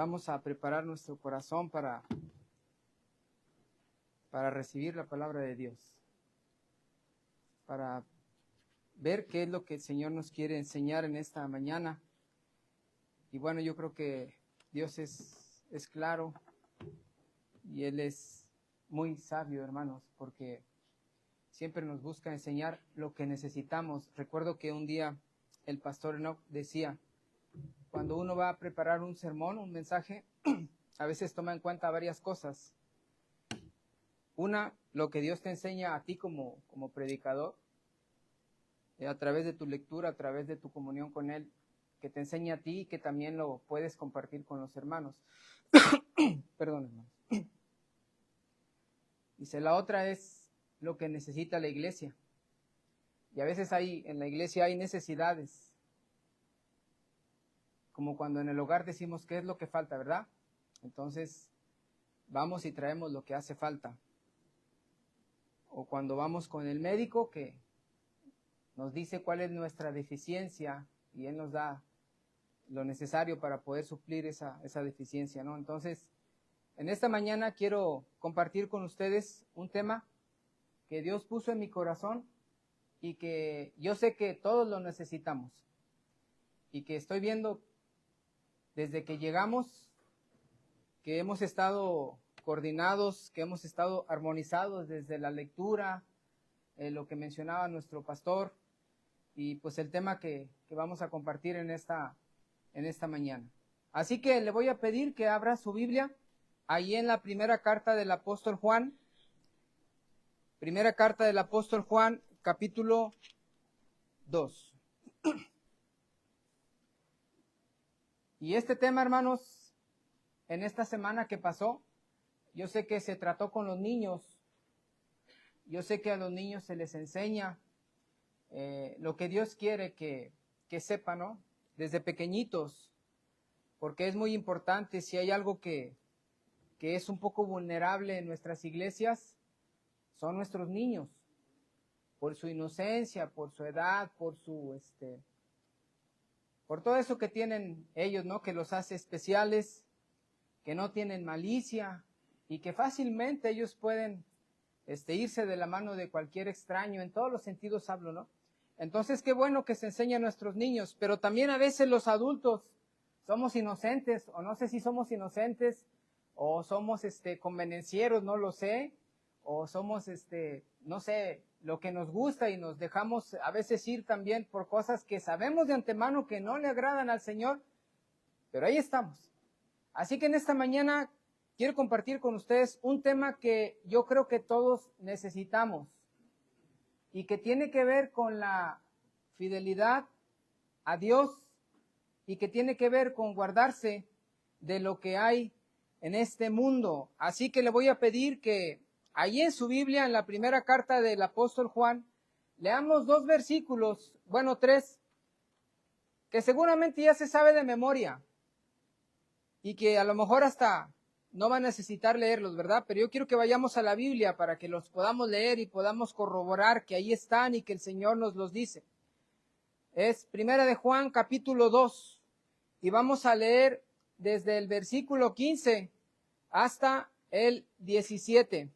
Vamos a preparar nuestro corazón para recibir la palabra de Dios, para ver qué es lo que el Señor nos quiere enseñar en esta mañana. Y bueno, yo creo que Dios es claro y Él es muy sabio, hermanos, porque siempre nos busca enseñar lo que necesitamos. Recuerdo que un día el pastor Enoch decía, cuando uno va a preparar un sermón, un mensaje, a veces toma en cuenta varias cosas. Una, lo que Dios te enseña a ti como predicador, a través de tu lectura, a través de tu comunión con Él, que te enseña a ti y que también lo puedes compartir con los hermanos. Perdón, hermanos. Dice, la otra es lo que necesita la iglesia. Y a veces en la iglesia hay necesidades, como cuando en el hogar decimos qué es lo que falta, ¿verdad? Entonces, vamos y traemos lo que hace falta. O cuando vamos con el médico que nos dice cuál es nuestra deficiencia y Él nos da lo necesario para poder suplir esa deficiencia, ¿no? Entonces, en esta mañana quiero compartir con ustedes un tema que Dios puso en mi corazón y que yo sé que todos lo necesitamos y que estoy viendo desde que llegamos, que hemos estado coordinados, que hemos estado armonizados desde la lectura, lo que mencionaba nuestro pastor y pues el tema que vamos a compartir en esta mañana. Así que le voy a pedir que abra su Biblia ahí en la primera carta del apóstol Juan, capítulo 2. Y este tema, hermanos, en esta semana que pasó, yo sé que se trató con los niños, yo sé que a los niños se les enseña lo que Dios quiere que sepan, ¿no? Desde pequeñitos, porque es muy importante. Si hay algo que es un poco vulnerable en nuestras iglesias, son nuestros niños, por su inocencia, por su edad, por todo eso que tienen ellos, ¿no? Que los hace especiales, que no tienen malicia y que fácilmente ellos pueden irse de la mano de cualquier extraño, en todos los sentidos hablo, ¿no? Entonces, qué bueno que se enseña a nuestros niños, pero también a veces los adultos somos inocentes, o no sé si somos inocentes, o somos convenencieros, no lo sé, o somos no sé, lo que nos gusta y nos dejamos a veces ir también por cosas que sabemos de antemano que no le agradan al Señor, pero ahí estamos. Así que en esta mañana quiero compartir con ustedes un tema que yo creo que todos necesitamos y que tiene que ver con la fidelidad a Dios y que tiene que ver con guardarse de lo que hay en este mundo. Así que le voy a pedir que ahí en su Biblia, en la primera carta del apóstol Juan, leamos 2 versículos, bueno 3, que seguramente ya se sabe de memoria y que a lo mejor hasta no va a necesitar leerlos, ¿verdad? Pero yo quiero que vayamos a la Biblia para que los podamos leer y podamos corroborar que ahí están y que el Señor nos los dice. Es Primera de Juan, capítulo 2, y vamos a leer desde el versículo 15 hasta el 17.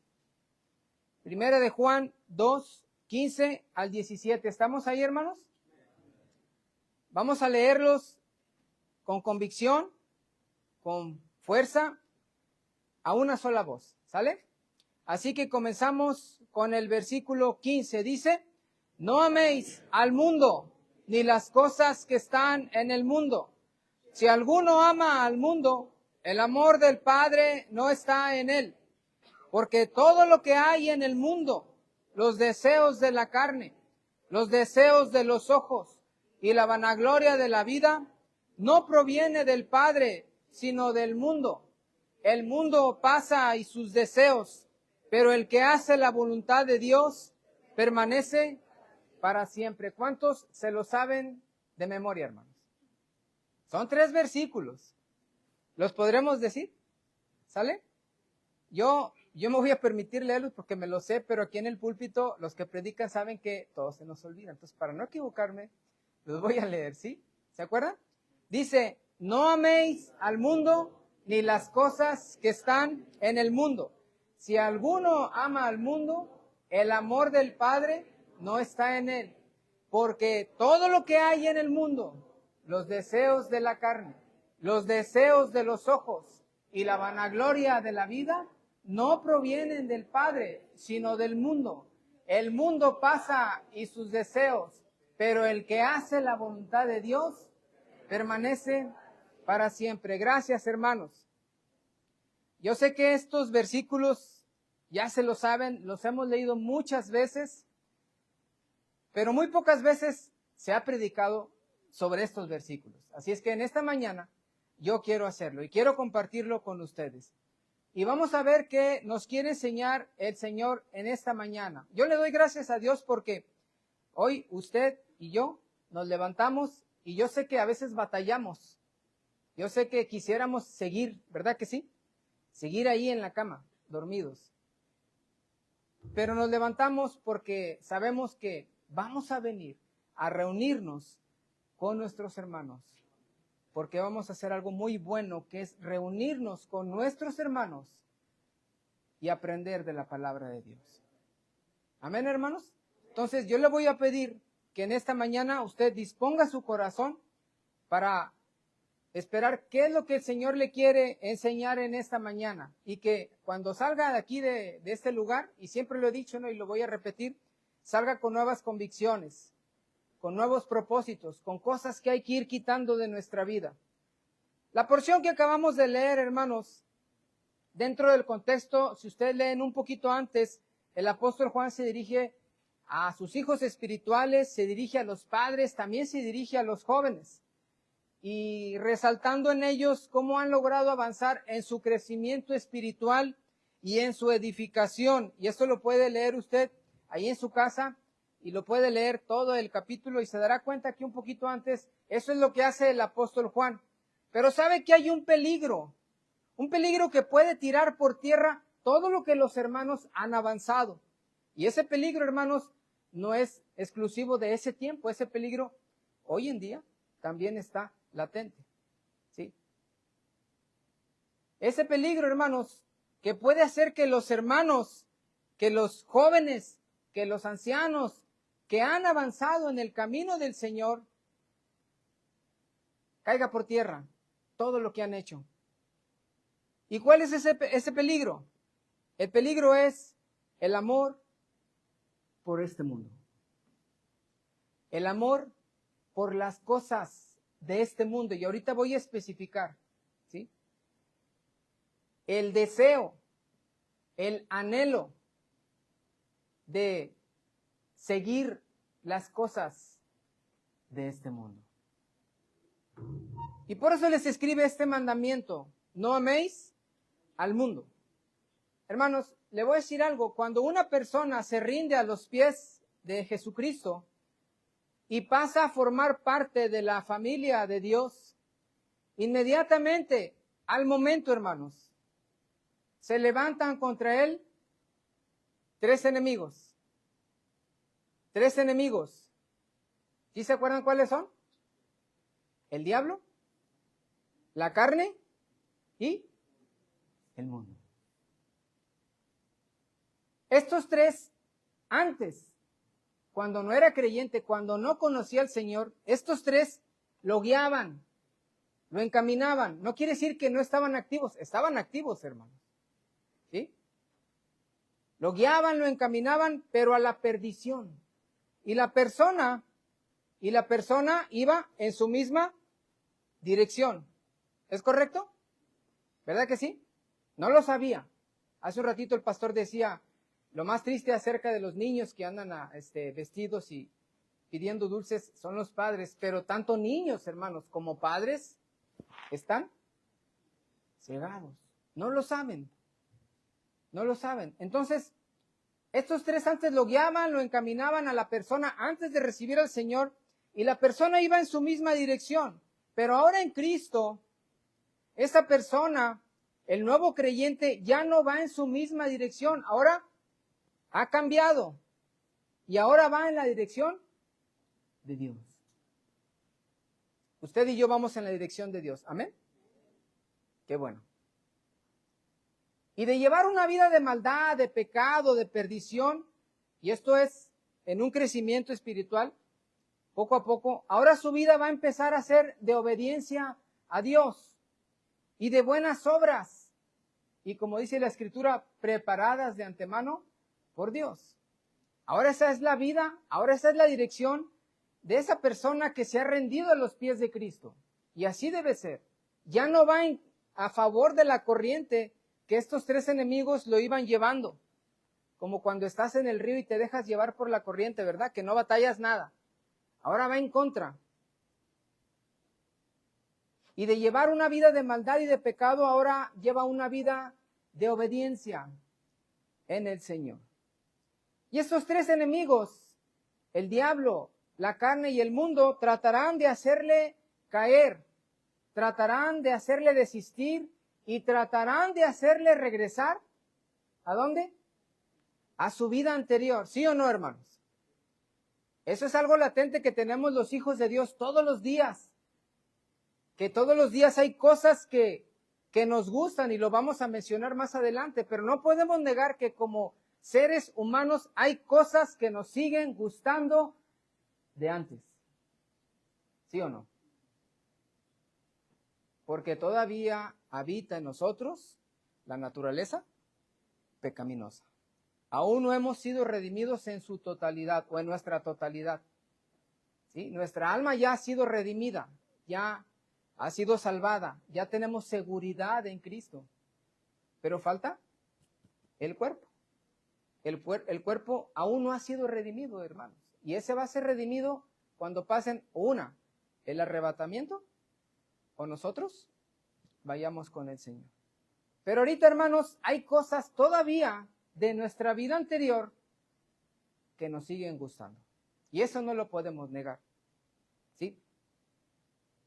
Primera de Juan 2, 15 al 17. ¿Estamos ahí, hermanos? Vamos a leerlos con convicción, con fuerza, a una sola voz, ¿sale? Así que comenzamos con el versículo 15. Dice, no améis al mundo, ni las cosas que están en el mundo. Si alguno ama al mundo, el amor del Padre no está en él. Porque todo lo que hay en el mundo, los deseos de la carne, los deseos de los ojos y la vanagloria de la vida, no proviene del Padre, sino del mundo. El mundo pasa y sus deseos, pero el que hace la voluntad de Dios permanece para siempre. ¿Cuántos se lo saben de memoria, hermanos? Son 3 versículos. ¿Los podremos decir? ¿Sale? Yo me voy a permitir leerlos porque me lo sé, pero aquí en el púlpito los que predican saben que todo se nos olvida. Entonces, para no equivocarme, los voy a leer, ¿sí? ¿Se acuerdan? Dice, no améis al mundo ni las cosas que están en el mundo. Si alguno ama al mundo, el amor del Padre no está en él. Porque todo lo que hay en el mundo, los deseos de la carne, los deseos de los ojos y la vanagloria de la vida, no provienen del Padre, sino del mundo. El mundo pasa y sus deseos, pero el que hace la voluntad de Dios permanece para siempre. Gracias, hermanos. Yo sé que estos versículos ya se lo saben, los hemos leído muchas veces, pero muy pocas veces se ha predicado sobre estos versículos. Así es que en esta mañana yo quiero hacerlo y quiero compartirlo con ustedes. Y vamos a ver qué nos quiere enseñar el Señor en esta mañana. Yo le doy gracias a Dios porque hoy usted y yo nos levantamos y yo sé que a veces batallamos. Yo sé que quisiéramos seguir, ¿verdad que sí? Seguir ahí en la cama, dormidos. Pero nos levantamos porque sabemos que vamos a venir a reunirnos con nuestros hermanos. Porque vamos a hacer algo muy bueno, que es reunirnos con nuestros hermanos y aprender de la palabra de Dios. Amén, hermanos. Entonces yo le voy a pedir que en esta mañana usted disponga su corazón para esperar qué es lo que el Señor le quiere enseñar en esta mañana. Y que cuando salga de aquí de este lugar, y siempre lo he dicho, ¿no?, y lo voy a repetir, salga con nuevas convicciones, con nuevos propósitos, con cosas que hay que ir quitando de nuestra vida. La porción que acabamos de leer, hermanos, dentro del contexto, si ustedes leen un poquito antes, el apóstol Juan se dirige a sus hijos espirituales, se dirige a los padres, también se dirige a los jóvenes, y resaltando en ellos cómo han logrado avanzar en su crecimiento espiritual y en su edificación. Y esto lo puede leer usted ahí en su casa, y lo puede leer todo el capítulo y se dará cuenta que un poquito antes, eso es lo que hace el apóstol Juan. Pero sabe que hay un peligro que puede tirar por tierra todo lo que los hermanos han avanzado. Y ese peligro, hermanos, no es exclusivo de ese tiempo, ese peligro hoy en día también está latente, ¿sí? Ese peligro, hermanos, que puede hacer que los hermanos, que los jóvenes, que los ancianos, que han avanzado en el camino del Señor, caiga por tierra todo lo que han hecho. ¿Y cuál es ese peligro? El peligro es el amor por este mundo. El amor por las cosas de este mundo. Y ahorita voy a especificar, ¿sí? El deseo, el anhelo de seguir las cosas de este mundo. Y por eso les escribe este mandamiento: no améis al mundo. Hermanos, le voy a decir algo: cuando una persona se rinde a los pies de Jesucristo y pasa a formar parte de la familia de Dios, inmediatamente, al momento, hermanos, se levantan contra él tres enemigos. Tres enemigos. ¿Sí se acuerdan cuáles son? El diablo, la carne y el mundo. Estos tres, antes, cuando no era creyente, cuando no conocía al Señor, estos tres lo guiaban, lo encaminaban. No quiere decir que no estaban activos, hermanos. ¿Sí? Lo guiaban, lo encaminaban, pero a la perdición. Y la persona iba en su misma dirección. ¿Es correcto? ¿Verdad que sí? No lo sabía. Hace un ratito el pastor decía, lo más triste acerca de los niños que andan vestidos y pidiendo dulces son los padres, pero tanto niños, hermanos, como padres están cegados. No lo saben. No lo saben. Entonces, estos tres antes lo guiaban, lo encaminaban a la persona antes de recibir al Señor, y la persona iba en su misma dirección. Pero ahora en Cristo, esa persona, el nuevo creyente, ya no va en su misma dirección. Ahora ha cambiado y ahora va en la dirección de Dios. Usted y yo vamos en la dirección de Dios. Amén. Qué bueno. y de llevar una vida de maldad, de pecado, de perdición, y esto es en un crecimiento espiritual, poco a poco, ahora su vida va a empezar a ser de obediencia a Dios y de buenas obras, y como dice la Escritura, preparadas de antemano por Dios. Ahora esa es la vida, ahora esa es la dirección de esa persona que se ha rendido a los pies de Cristo. Y así debe ser. Ya no va a favor de la corriente que estos tres enemigos lo iban llevando. Como cuando estás en el río y te dejas llevar por la corriente, ¿verdad? Que no batallas nada. Ahora va en contra. Y de llevar una vida de maldad y de pecado, ahora lleva una vida de obediencia en el Señor. Y estos tres enemigos, el diablo, la carne y el mundo, tratarán de hacerle caer, tratarán de hacerle desistir y tratarán de hacerle regresar. ¿A dónde? A su vida anterior. ¿Sí o no, hermanos? Eso es algo latente que tenemos los hijos de Dios todos los días. Que todos los días hay cosas que nos gustan y lo vamos a mencionar más adelante, pero no podemos negar que como seres humanos hay cosas que nos siguen gustando de antes. ¿Sí o no? Porque todavía habita en nosotros la naturaleza pecaminosa. Aún no hemos sido redimidos en su totalidad o en nuestra totalidad. ¿Sí? Nuestra alma ya ha sido redimida, ya ha sido salvada, ya tenemos seguridad en Cristo. Pero falta el cuerpo. El cuerpo aún no ha sido redimido, hermanos. Y ese va a ser redimido cuando pasen el arrebatamiento, o nosotros vayamos con el Señor. Pero ahorita, hermanos, hay cosas todavía de nuestra vida anterior que nos siguen gustando. Y eso no lo podemos negar. ¿Sí?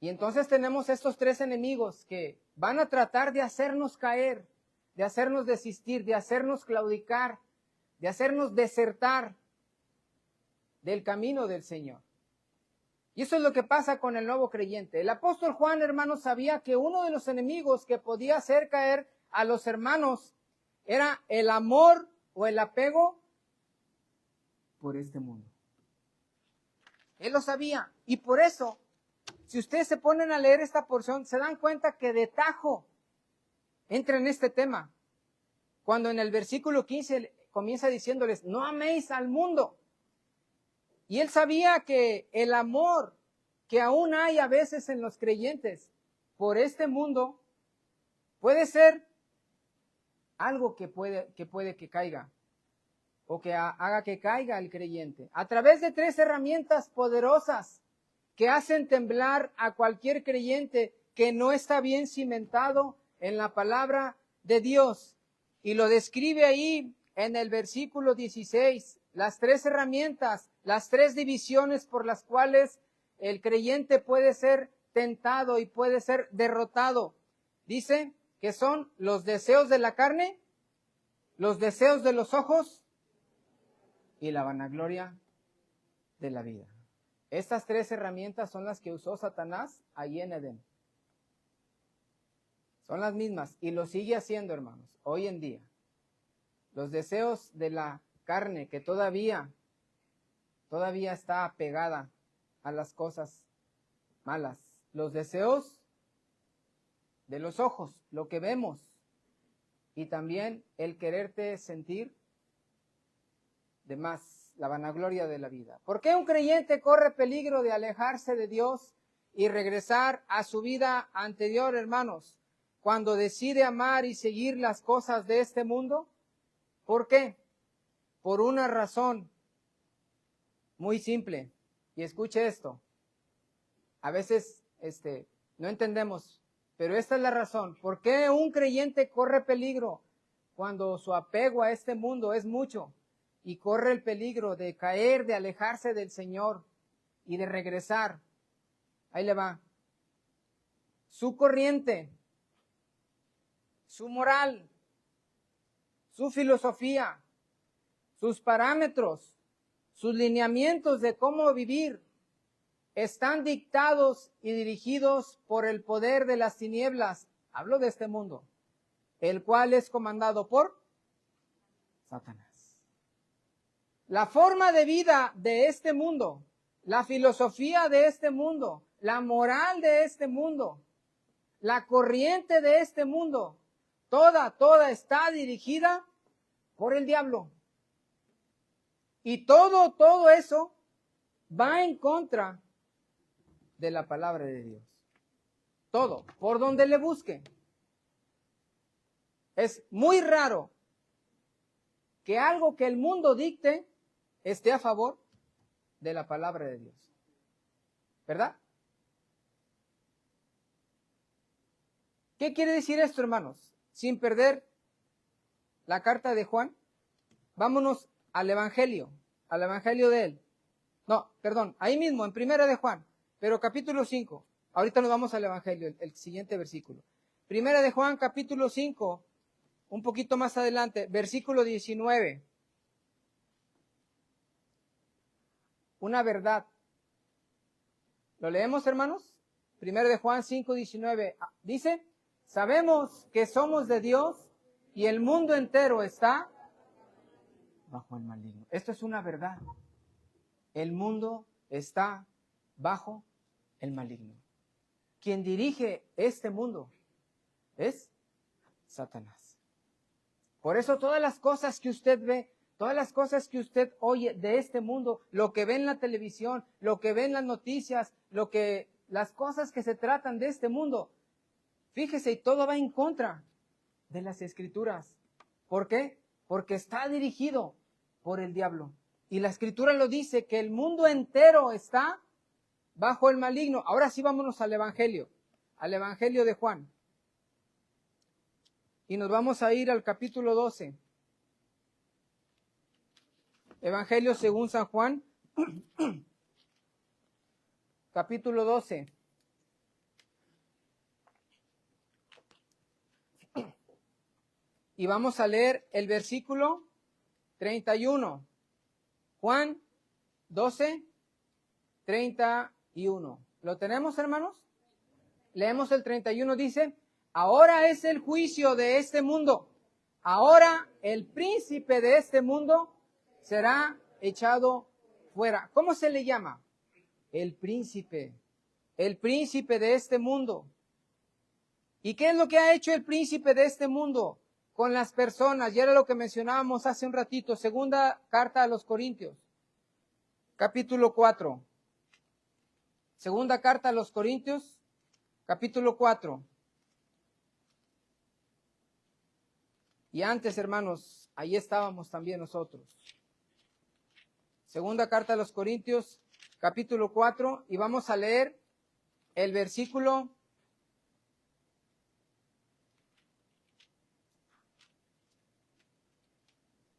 Y entonces tenemos estos tres enemigos que van a tratar de hacernos caer, de hacernos desistir, de hacernos claudicar, de hacernos desertar del camino del Señor. Y eso es lo que pasa con el nuevo creyente. El apóstol Juan, hermanos, sabía que uno de los enemigos que podía hacer caer a los hermanos era el amor o el apego por este mundo. Él lo sabía. Y por eso, si ustedes se ponen a leer esta porción, se dan cuenta que de tajo entra en este tema. Cuando en el versículo 15 comienza diciéndoles, no améis al mundo. Y él sabía que el amor que aún hay a veces en los creyentes por este mundo puede ser algo que puede que caiga o que haga que caiga el creyente. A través de tres herramientas poderosas que hacen temblar a cualquier creyente que no está bien cimentado en la palabra de Dios. Y lo describe ahí en el versículo 16, las tres herramientas, las tres divisiones por las cuales el creyente puede ser tentado y puede ser derrotado. Dice que son los deseos de la carne, los deseos de los ojos y la vanagloria de la vida. Estas tres herramientas son las que usó Satanás allí en Edén. Son las mismas y lo sigue haciendo, hermanos, hoy en día. Los deseos de la carne que todavía está apegada a las cosas malas. Los deseos de los ojos, lo que vemos. Y también el quererte sentir de más, la vanagloria de la vida. ¿Por qué un creyente corre peligro de alejarse de Dios y regresar a su vida anterior, hermanos, cuando decide amar y seguir las cosas de este mundo? ¿Por qué? Por una razón muy simple. Y escuche esto. A veces no entendemos, pero esta es la razón. ¿Por qué un creyente corre peligro cuando su apego a este mundo es mucho? Y corre el peligro de caer, de alejarse del Señor y de regresar. Ahí le va. Su corriente, su moral, su filosofía, sus parámetros, sus lineamientos de cómo vivir, están dictados y dirigidos por el poder de las tinieblas. Hablo de este mundo. el cual es comandado por Satanás. La forma de vida de este mundo, la filosofía de este mundo, la moral de este mundo, la corriente de este mundo, toda está dirigida por el diablo. Y todo eso va en contra de la palabra de Dios. Todo, por donde le busque. Es muy raro que algo que el mundo dicte esté a favor de la palabra de Dios. ¿Verdad? ¿Qué quiere decir esto, hermanos? Sin perder la carta de Juan, vámonos al Evangelio de él. No, perdón, ahí mismo, en Primera de Juan, pero capítulo 5. Ahorita nos vamos al Evangelio, el siguiente versículo. Primera de Juan, capítulo 5, un poquito más adelante, versículo 19. Una verdad. ¿Lo leemos, hermanos? Primera de Juan 5, 19. Dice, sabemos que somos de Dios y el mundo entero está bajo el maligno. Esto es una verdad. El mundo está bajo el maligno. Quien dirige este mundo es Satanás. Por eso todas las cosas que usted ve, todas las cosas que usted oye de este mundo, lo que ve en la televisión, lo que ve en las noticias, las cosas que se tratan de este mundo, fíjese, y todo va en contra de las Escrituras. ¿Por qué? Porque está dirigido por el diablo. Y la Escritura lo dice, que el mundo entero está bajo el maligno. Ahora sí vámonos al Evangelio de Juan. Y nos vamos a ir al capítulo 12. Evangelio según San Juan, capítulo 12. Y vamos a leer el versículo 31. Juan 12, 31. ¿Lo tenemos, hermanos? Leemos el 31, dice, ahora es el juicio de este mundo. Ahora el príncipe de este mundo será echado fuera. ¿Cómo se le llama? El príncipe de este mundo. ¿Y qué es lo que ha hecho el príncipe de este mundo con las personas? Y era lo que mencionábamos hace un ratito, segunda carta a los Corintios, capítulo 4. Segunda carta a los Corintios, capítulo 4. Y antes, hermanos, ahí estábamos también nosotros. Segunda carta a los Corintios, capítulo 4, y vamos a leer el versículo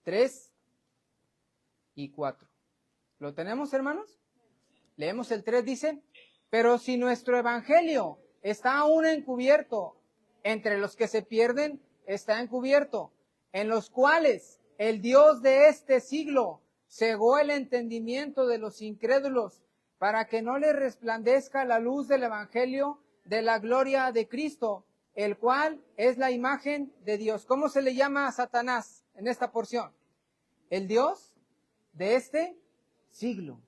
3 y 4. ¿Lo tenemos, hermanos? Leemos el 3, dice, pero si nuestro evangelio está aún encubierto, entre los que se pierden está encubierto, en los cuales el Dios de este siglo cegó el entendimiento de los incrédulos, para que no les resplandezca la luz del evangelio de la gloria de Cristo, el cual es la imagen de Dios. ¿Cómo se le llama a Satanás en esta porción? El Dios de este siglo.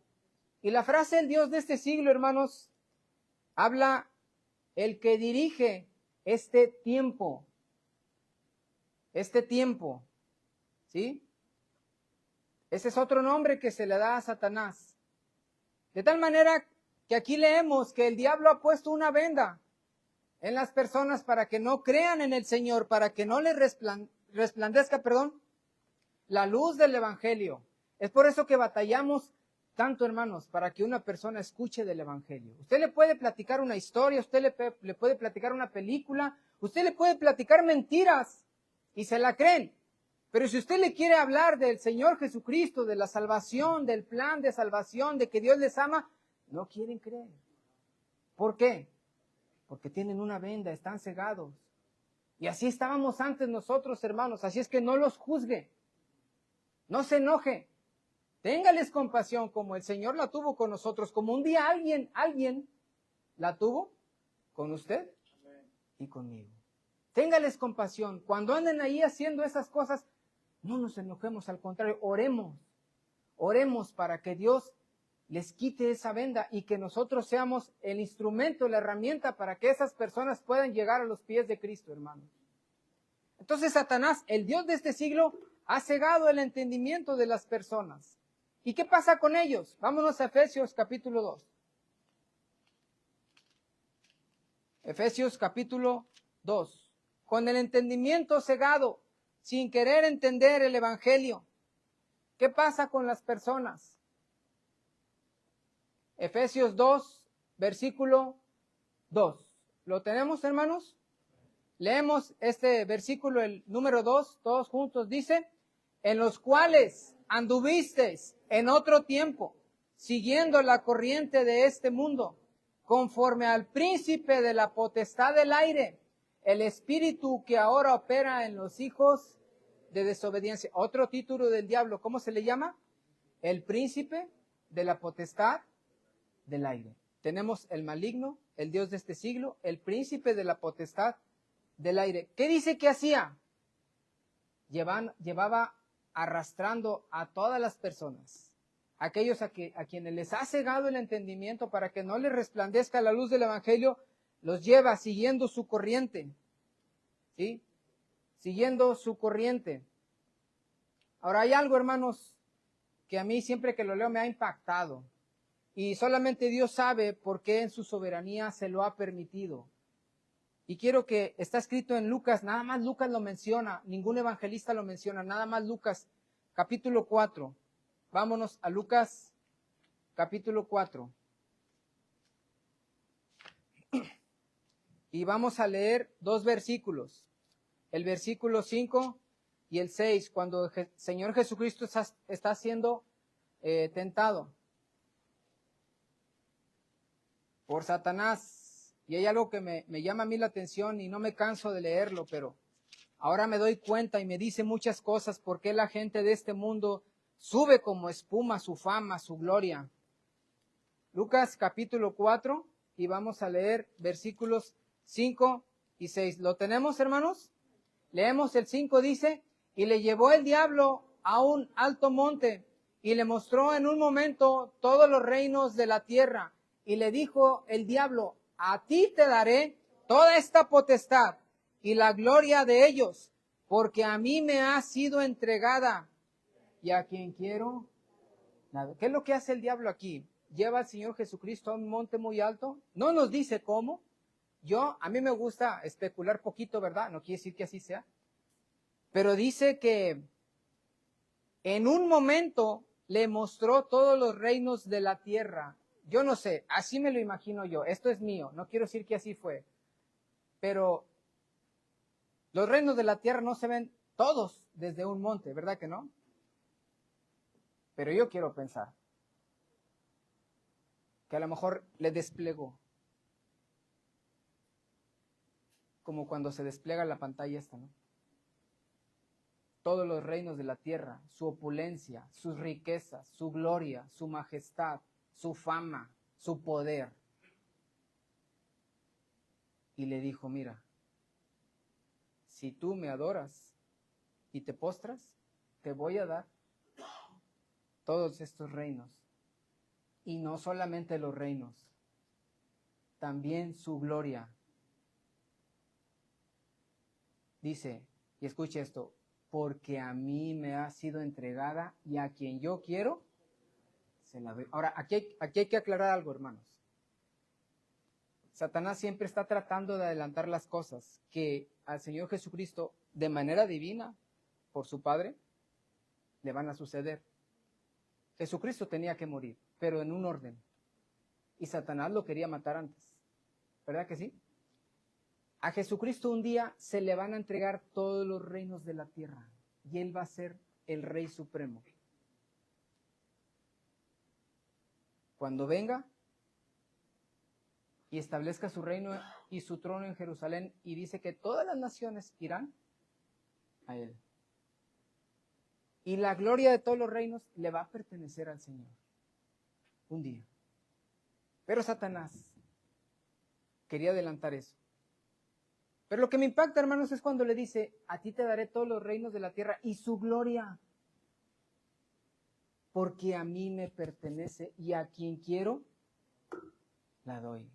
Y la frase el Dios de este siglo, hermanos, habla el que dirige este tiempo, ¿sí? Ese es otro nombre que se le da a Satanás. De tal manera que aquí leemos que el diablo ha puesto una venda en las personas para que no crean en el Señor, para que no les resplandezca, la luz del evangelio. Es por eso que batallamos tanto, hermanos, para que una persona escuche del evangelio. Usted le puede platicar una historia, usted le puede platicar una película, usted le puede platicar mentiras y se la creen. Pero si usted le quiere hablar del Señor Jesucristo, de la salvación, del plan de salvación, de que Dios les ama, no quieren creer. ¿Por qué? Porque tienen una venda, están cegados. Y así estábamos antes nosotros, hermanos. Así es que no los juzgue. No se enoje. Téngales compasión como el Señor la tuvo con nosotros, como un día alguien la tuvo con usted y conmigo. Téngales compasión. Cuando anden ahí haciendo esas cosas, no nos enojemos, al contrario, oremos. Oremos para que Dios les quite esa venda y que nosotros seamos el instrumento, la herramienta para que esas personas puedan llegar a los pies de Cristo, hermanos. Entonces Satanás, el Dios de este siglo, ha cegado el entendimiento de las personas. ¿Y qué pasa con ellos? Vámonos a Efesios capítulo 2. Efesios capítulo 2. Con el entendimiento cegado, sin querer entender el evangelio. ¿Qué pasa con las personas? Efesios 2, versículo 2. ¿Lo tenemos, hermanos? Leemos este versículo, el número 2, todos juntos. Dice, en los cuales anduvisteis en otro tiempo, siguiendo la corriente de este mundo, conforme al príncipe de la potestad del aire, el espíritu que ahora opera en los hijos de desobediencia. Otro título del diablo, ¿cómo se le llama? El príncipe de la potestad del aire. Tenemos el maligno, el Dios de este siglo, el príncipe de la potestad del aire. ¿Qué dice que hacía? Llevaba arrastrando a todas las personas, aquellos a quienes les ha cegado el entendimiento para que no les resplandezca la luz del evangelio, los lleva siguiendo su corriente, ¿sí? Siguiendo su corriente. Ahora hay algo, hermanos, que a mí siempre que lo leo me ha impactado. Y solamente Dios sabe por qué en su soberanía se lo ha permitido. Y quiero que, está escrito en Lucas, nada más Lucas lo menciona, ningún evangelista lo menciona, nada más Lucas, capítulo 4. Vámonos a Lucas, capítulo 4. Y vamos a leer dos versículos, el versículo 5 y el 6, cuando el Señor Jesucristo está siendo tentado por Satanás. Y hay algo que me llama a mí la atención y no me canso de leerlo, pero ahora me doy cuenta y me dice muchas cosas por qué la gente de este mundo sube como espuma su fama, su gloria. Lucas capítulo 4 y vamos a leer versículos 5 y 6. ¿Lo tenemos, hermanos? Leemos el 5, dice, y le llevó el diablo a un alto monte y le mostró en un momento todos los reinos de la tierra. Y le dijo el diablo, a ti te daré toda esta potestad y la gloria de ellos, porque a mí me ha sido entregada y a quien quiero nada. ¿Qué es lo que hace el diablo aquí? Lleva al Señor Jesucristo a un monte muy alto, no nos dice cómo. A mí me gusta especular poquito, ¿verdad? No quiere decir que así sea, pero dice que en un momento le mostró todos los reinos de la tierra. Yo no sé, así me lo imagino yo, esto es mío, no quiero decir que así fue, pero los reinos de la tierra no se ven todos desde un monte, ¿verdad que no? Pero yo quiero pensar que a lo mejor le desplegó, como cuando se despliega la pantalla esta, ¿no? Todos los reinos de la tierra, su opulencia, sus riquezas, su gloria, su majestad, su fama, su poder. Y le dijo, mira, si tú me adoras y te postras, te voy a dar todos estos reinos. Y no solamente los reinos, también su gloria. Dice, y escuche esto, porque a mí me ha sido entregada y a quien yo quiero, se la doy. Ahora, aquí hay que aclarar algo, hermanos. Satanás siempre está tratando de adelantar las cosas que al Señor Jesucristo, de manera divina, por su Padre, le van a suceder. Jesucristo tenía que morir, pero en un orden. Y Satanás lo quería matar antes. ¿Verdad que sí? A Jesucristo un día se le van a entregar todos los reinos de la tierra y Él va a ser el Rey Supremo. Cuando venga y establezca su reino y su trono en Jerusalén y dice que todas las naciones irán a Él. Y la gloria de todos los reinos le va a pertenecer al Señor. Un día. Pero Satanás quería adelantar eso. Pero lo que me impacta, hermanos, es cuando le dice, a ti te daré todos los reinos de la tierra y su gloria, porque a mí me pertenece y a quien quiero, la doy.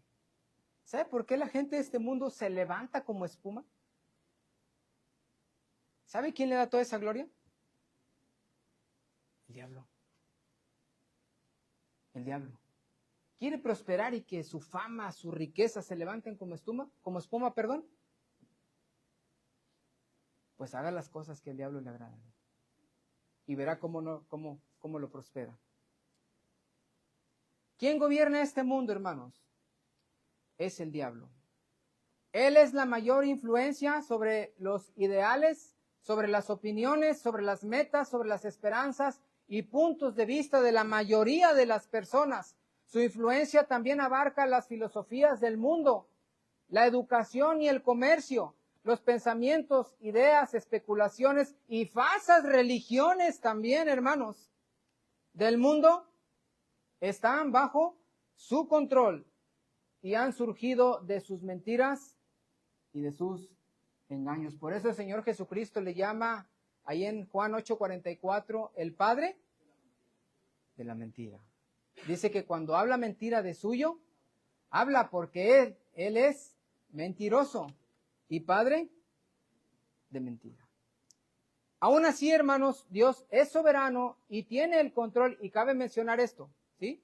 ¿Sabe por qué la gente de este mundo se levanta como espuma? ¿Sabe quién le da toda esa gloria? El diablo. El diablo. ¿Quiere prosperar y que su fama, su riqueza se levanten como espuma? Pues haga las cosas que al diablo le agradan. Y verá cómo lo prospera. ¿Quién gobierna este mundo, hermanos? Es el diablo. Él es la mayor influencia sobre los ideales, sobre las opiniones, sobre las metas, sobre las esperanzas y puntos de vista de la mayoría de las personas. Su influencia también abarca las filosofías del mundo, la educación y el comercio, los pensamientos, ideas, especulaciones y falsas religiones también, hermanos, del mundo están bajo su control y han surgido de sus mentiras y de sus engaños. Por eso el Señor Jesucristo le llama ahí en Juan 8:44 el padre de la mentira. Dice que cuando habla mentira de suyo, habla porque él es mentiroso y padre de mentira. Aún así, hermanos, Dios es soberano y tiene el control, y cabe mencionar esto, ¿sí?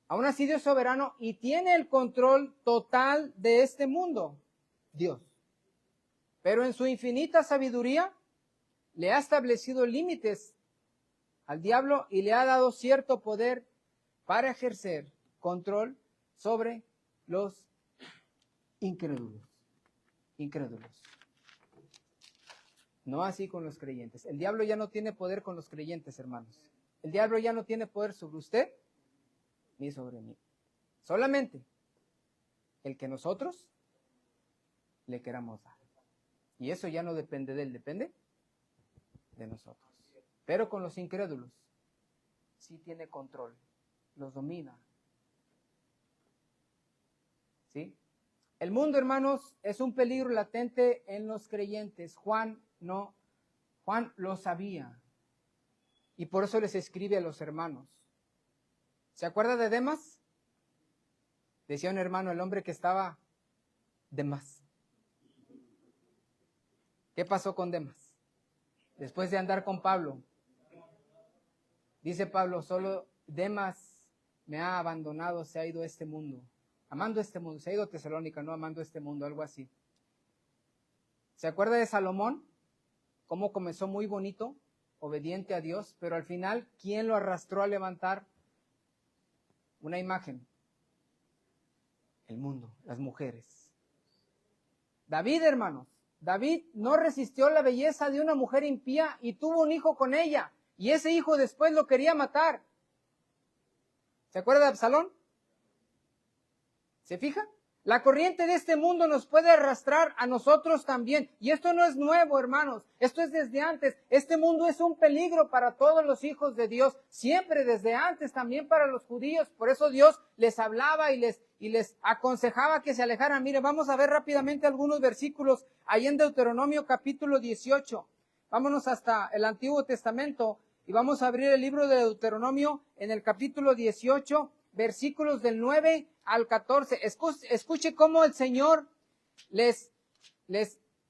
Aún así, Dios es soberano y tiene el control total de este mundo, Dios. Pero en su infinita sabiduría le ha establecido límites al diablo y le ha dado cierto poder para ejercer control sobre los incrédulos. No así con los creyentes. El diablo ya no tiene poder con los creyentes, hermanos. El diablo ya no tiene poder sobre usted ni sobre mí. Solamente el que nosotros le queramos dar. Y eso ya no depende de él, depende de nosotros. Pero con los incrédulos sí tiene control, los domina. ¿Sí? El mundo, hermanos, es un peligro latente en los creyentes. Juan lo sabía. Y por eso les escribe a los hermanos. ¿Se acuerda de Demas? Decía un hermano, el hombre que estaba de más. ¿Qué pasó con Demas? Después de andar con Pablo. Dice Pablo, solo Demas me ha abandonado, se ha ido a este mundo. Amando este mundo, se ha ido a Tesalónica, no amando este mundo, algo así. ¿Se acuerda de Salomón? Cómo comenzó muy bonito, obediente a Dios, pero al final, ¿quién lo arrastró a levantar una imagen? El mundo, las mujeres. David, hermanos, David no resistió la belleza de una mujer impía y tuvo un hijo con ella, y ese hijo después lo quería matar. ¿Se acuerda de Absalón? ¿Se fija? La corriente de este mundo nos puede arrastrar a nosotros también. Y esto no es nuevo, hermanos. Esto es desde antes. Este mundo es un peligro para todos los hijos de Dios. Siempre desde antes, también para los judíos. Por eso Dios les hablaba y les aconsejaba que se alejaran. Mire, vamos a ver rápidamente algunos versículos ahí en Deuteronomio capítulo 18. Vámonos hasta el Antiguo Testamento y vamos a abrir el libro de Deuteronomio en el capítulo 18, versículos del 9 al 14. Escuche cómo el Señor les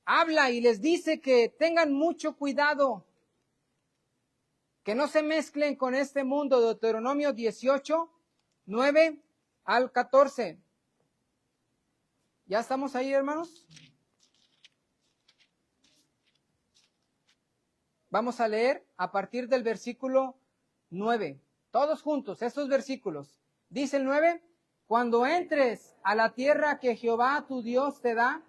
habla y les dice que tengan mucho cuidado, que no se mezclen con este mundo. Deuteronomio 18, 9 al 14. ¿Ya estamos ahí, hermanos? Vamos a leer a partir del versículo 9. Todos juntos, estos versículos. Dice el 9, cuando entres a la tierra que Jehová tu Dios te da,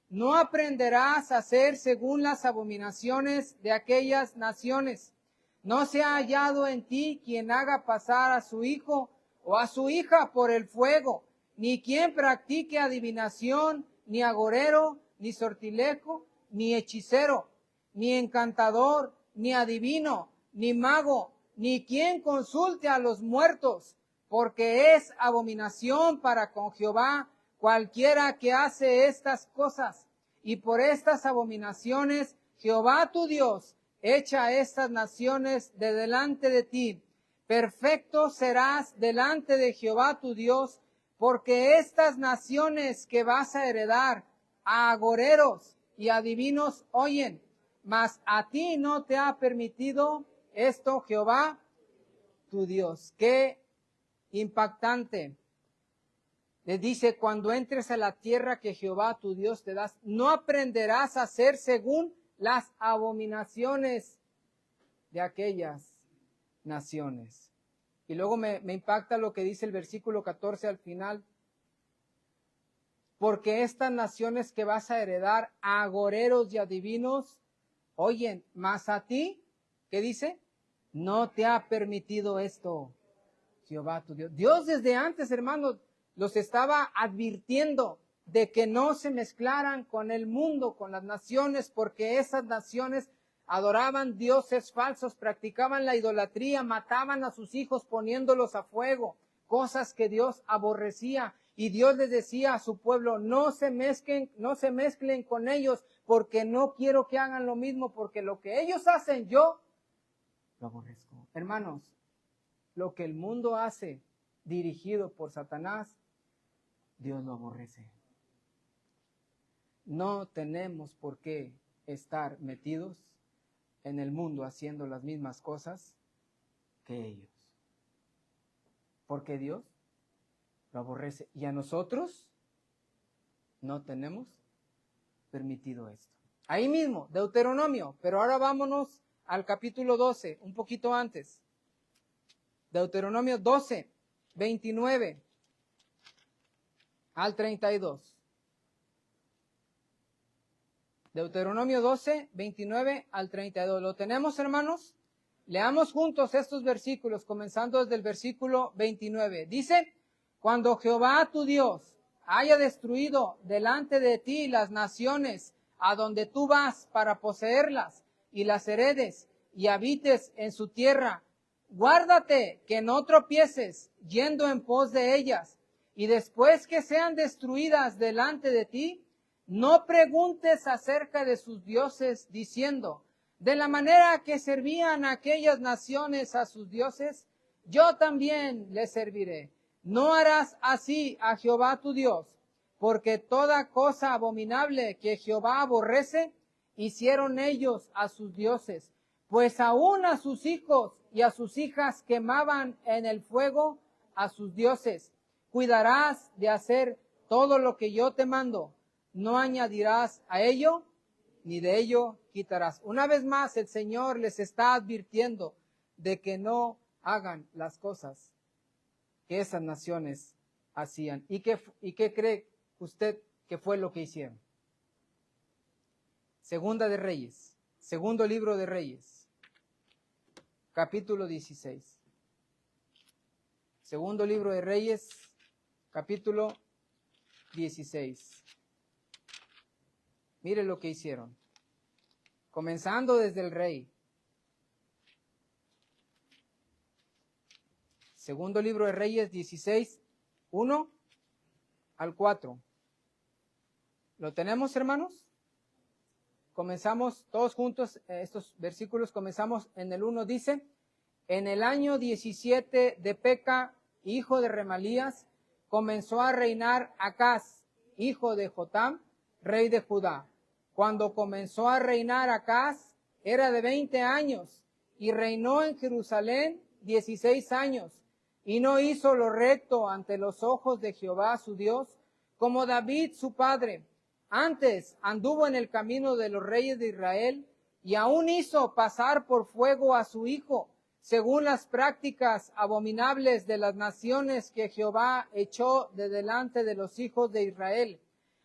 no aprenderás a hacer según las abominaciones de aquellas naciones. No se ha hallado en ti quien haga pasar a su hijo o a su hija por el fuego, ni quien practique adivinación, ni agorero, ni sortilejo, ni hechicero, ni encantador, ni adivino, ni mago, ni quien consulte a los muertos, porque es abominación para con Jehová cualquiera que hace estas cosas. Y por estas abominaciones, Jehová tu Dios echa estas naciones de delante de ti. Perfecto serás delante de Jehová tu Dios, porque estas naciones que vas a heredar a agoreros y adivinos oyen, mas a ti no te ha permitido esto Jehová tu Dios. Qué impactante. Les dice, cuando entres a la tierra que Jehová tu Dios te da, no aprenderás a hacer según las abominaciones de aquellas naciones. Y luego me impacta lo que dice el versículo 14 al final. Porque estas naciones que vas a heredar, agoreros y adivinos, oyen, mas a ti, ¿qué dice? No te ha permitido esto, Jehová tu Dios. Dios desde antes, hermanos, los estaba advirtiendo de que no se mezclaran con el mundo, con las naciones, porque esas naciones adoraban dioses falsos, practicaban la idolatría, mataban a sus hijos poniéndolos a fuego, cosas que Dios aborrecía. Y Dios les decía a su pueblo, no se mezclen con ellos, porque no quiero que hagan lo mismo, porque lo que ellos hacen, yo lo aborrezco. Hermanos, lo que el mundo hace, dirigido por Satanás, Dios lo aborrece. No tenemos por qué estar metidos en el mundo haciendo las mismas cosas que ellos. Porque Dios lo aborrece. Y a nosotros no tenemos permitido esto. Ahí mismo, Deuteronomio. Pero ahora vámonos al capítulo 12, un poquito antes. Deuteronomio 12, 29 al 32. Deuteronomio 12, 29 al 32. ¿Lo tenemos, hermanos? Leamos juntos estos versículos, comenzando desde el versículo 29. Dice, cuando Jehová tu Dios haya destruido delante de ti las naciones a donde tú vas para poseerlas y las heredes y habites en su tierra, guárdate que no tropieces yendo en pos de ellas, y después que sean destruidas delante de ti, no preguntes acerca de sus dioses, diciendo, de la manera que servían aquellas naciones a sus dioses, yo también les serviré. No harás así a Jehová tu Dios, porque toda cosa abominable que Jehová aborrece, hicieron ellos a sus dioses, pues aún a sus hijos y a sus hijas quemaban en el fuego a sus dioses. Cuidarás de hacer todo lo que yo te mando. No añadirás a ello, ni de ello quitarás. Una vez más, el Señor les está advirtiendo de que no hagan las cosas que esas naciones hacían. ¿Y qué cree usted que fue lo que hicieron? Segunda de Reyes, segundo libro de Reyes, capítulo 16. Segundo libro de Reyes, capítulo 16. Mire lo que hicieron. Comenzando desde el rey. Segundo libro de Reyes 16, 1 al 4. ¿Lo tenemos, hermanos? Comenzamos todos juntos, estos versículos comenzamos en el 1, dice, en el año 17 de Peca, hijo de Remalías, comenzó a reinar Acaz, hijo de Jotam, rey de Judá. Cuando comenzó a reinar Acaz, era de 20 años, y reinó en Jerusalén 16 años, y no hizo lo recto ante los ojos de Jehová su Dios, como David su padre. Antes anduvo en el camino de los reyes de Israel, y aún hizo pasar por fuego a su hijo, según las prácticas abominables de las naciones que Jehová echó de delante de los hijos de Israel.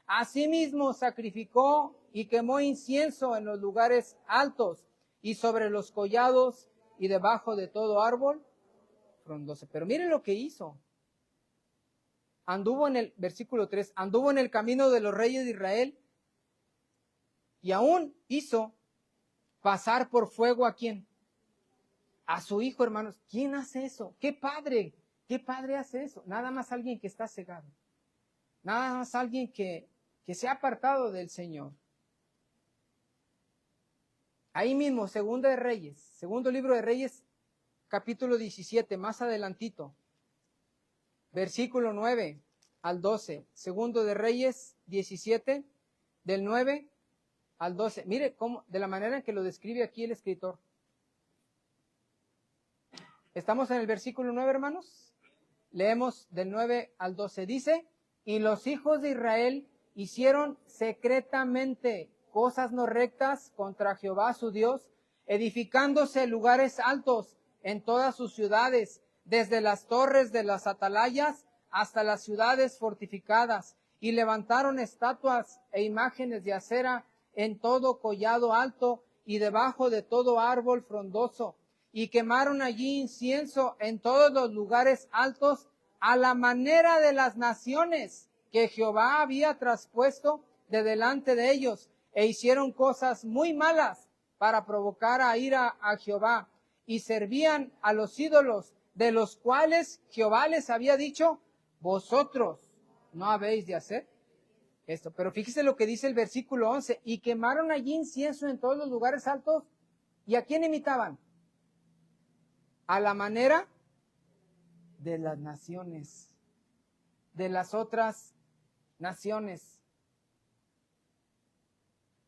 Asimismo sacrificó y quemó incienso en los lugares altos y sobre los collados y debajo de todo árbol frondoso. Pero miren lo que hizo. Anduvo en el versículo 3, anduvo en el camino de los reyes de Israel y aún hizo pasar por fuego ¿a quién? A su hijo, hermanos. ¿Quién hace eso? ¿Qué padre hace eso? Nada más alguien que está cegado. Nada más alguien que se ha apartado del Señor. Ahí mismo, segundo libro de Reyes, capítulo 17, más adelantito, versículo 9 al 12. Segundo de Reyes 17, del 9 al 12. Mire cómo, de la manera en que lo describe aquí el escritor. ¿Estamos en el versículo 9, hermanos? Leemos del 9 al 12. Dice, y los hijos de Israel hicieron secretamente cosas no rectas contra Jehová su Dios, edificándose lugares altos en todas sus ciudades, desde las torres de las atalayas hasta las ciudades fortificadas, y levantaron estatuas e imágenes de acera en todo collado alto y debajo de todo árbol frondoso, y quemaron allí incienso en todos los lugares altos, a la manera de las naciones que Jehová había traspuesto de delante de ellos, e hicieron cosas muy malas para provocar a ira a Jehová, y servían a los ídolos, de los cuales Jehová les había dicho, vosotros no habéis de hacer esto. Pero fíjese lo que dice el versículo 11, y quemaron allí incienso en todos los lugares altos. ¿Y a quién imitaban? A la manera de las naciones, de las otras naciones.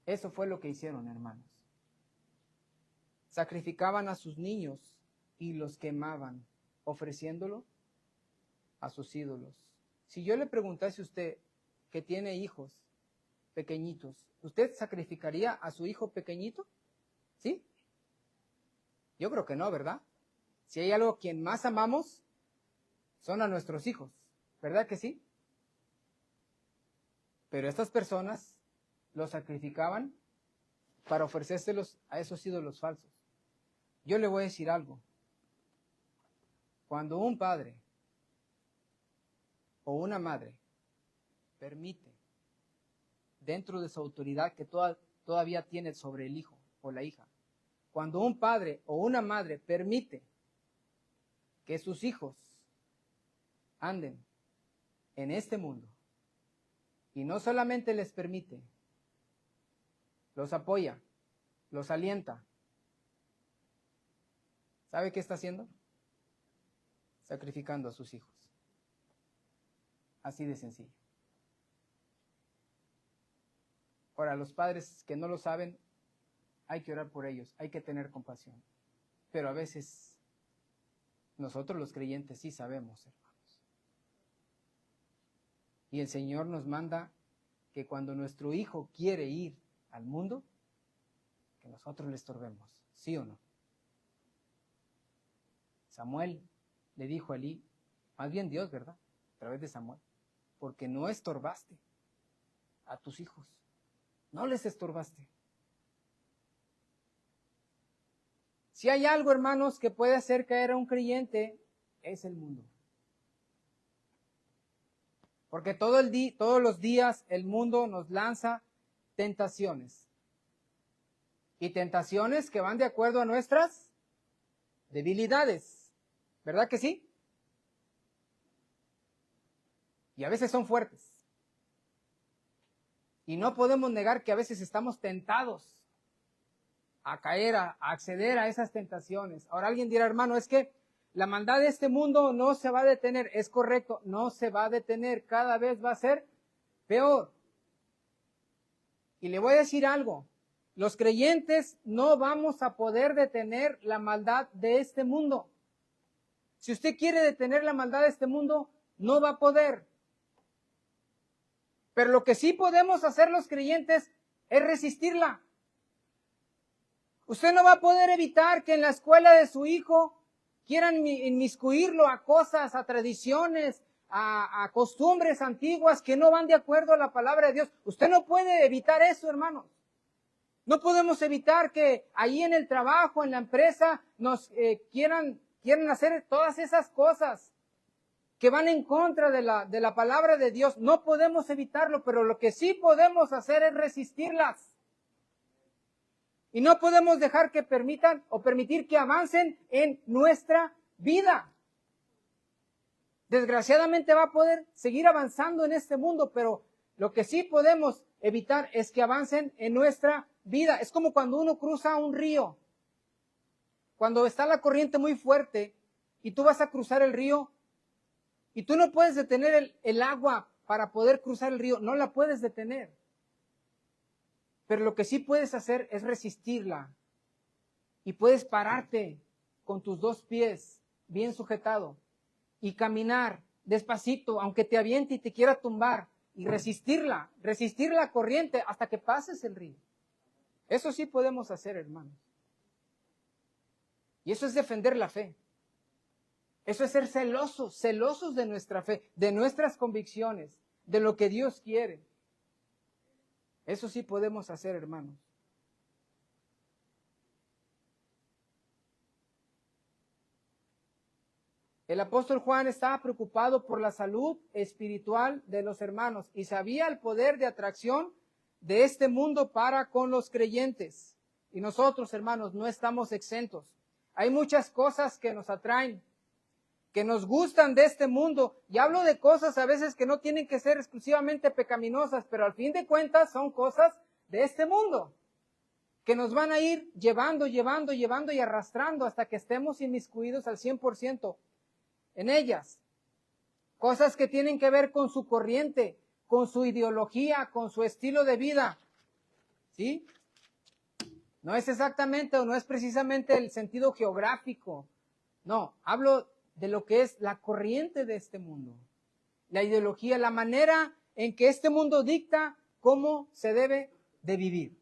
Eso fue lo que hicieron, hermanos. Sacrificaban a sus niños y los quemaban, ofreciéndolo a sus ídolos. Si yo le preguntase a usted que tiene hijos pequeñitos, ¿usted sacrificaría a su hijo pequeñito? ¿Sí? Yo creo que no, ¿verdad? Si hay algo quien más amamos, son a nuestros hijos, ¿verdad que sí? Pero estas personas los sacrificaban para ofrecérselos a esos ídolos falsos. Yo le voy a decir algo. Cuando un padre o una madre permite, dentro de su autoridad que todavía tiene sobre el hijo o la hija, cuando un padre o una madre permite que sus hijos anden en este mundo, y no solamente les permite, los apoya, los alienta, ¿sabe qué está haciendo? Sacrificando a sus hijos. Así de sencillo. Ahora, los padres que no lo saben, hay que orar por ellos, hay que tener compasión. Pero a veces, nosotros los creyentes sí sabemos, hermanos. Y el Señor nos manda que cuando nuestro hijo quiere ir al mundo, que nosotros le estorbemos, ¿sí o no? Samuel le dijo a Elí, más bien Dios, ¿verdad? A través de Samuel, porque no estorbaste a tus hijos, no les estorbaste. Si hay algo, hermanos, que puede hacer caer a un creyente, es el mundo. Porque todos los días el mundo nos lanza tentaciones. Y tentaciones que van de acuerdo a nuestras debilidades. ¿Verdad que sí? Y a veces son fuertes. Y no podemos negar que a veces estamos tentados a caer, a acceder a esas tentaciones. Ahora alguien dirá, hermano, es que la maldad de este mundo no se va a detener. Es correcto, no se va a detener. Cada vez va a ser peor. Y le voy a decir algo. Los creyentes no vamos a poder detener la maldad de este mundo. Si usted quiere detener la maldad de este mundo, no va a poder. Pero lo que sí podemos hacer los creyentes es resistirla. Usted no va a poder evitar que en la escuela de su hijo quieran inmiscuirlo a cosas, a tradiciones, a costumbres antiguas que no van de acuerdo a la palabra de Dios. Usted no puede evitar eso, hermanos. No podemos evitar que ahí en el trabajo, en la empresa, nos quieran hacer todas esas cosas que van en contra de la palabra de Dios. No podemos evitarlo, pero lo que sí podemos hacer es resistirlas. Y no podemos dejar que permitir que avancen en nuestra vida. Desgraciadamente va a poder seguir avanzando en este mundo, pero lo que sí podemos evitar es que avancen en nuestra vida. Es como cuando uno cruza un río. Cuando está la corriente muy fuerte y tú vas a cruzar el río y tú no puedes detener el agua para poder cruzar el río, no la puedes detener. Pero lo que sí puedes hacer es resistirla y puedes pararte con tus dos pies bien sujetado y caminar despacito, aunque te aviente y te quiera tumbar, y resistir la corriente hasta que pases el río. Eso sí podemos hacer, hermanos. Y eso es defender la fe. Eso es ser celosos de nuestra fe, de nuestras convicciones, de lo que Dios quiere. Eso sí podemos hacer, hermanos. El apóstol Juan estaba preocupado por la salud espiritual de los hermanos y sabía el poder de atracción de este mundo para con los creyentes. Y nosotros, hermanos, no estamos exentos. Hay muchas cosas que nos atraen, que nos gustan de este mundo. Y hablo de cosas a veces que no tienen que ser exclusivamente pecaminosas, pero al fin de cuentas son cosas de este mundo, que nos van a ir llevando y arrastrando hasta que estemos inmiscuidos al 100% en ellas. Cosas que tienen que ver con su corriente, con su ideología, con su estilo de vida. ¿Sí? No es exactamente o no es precisamente el sentido geográfico. No, hablo de lo que es la corriente de este mundo. La ideología, la manera en que este mundo dicta cómo se debe de vivir.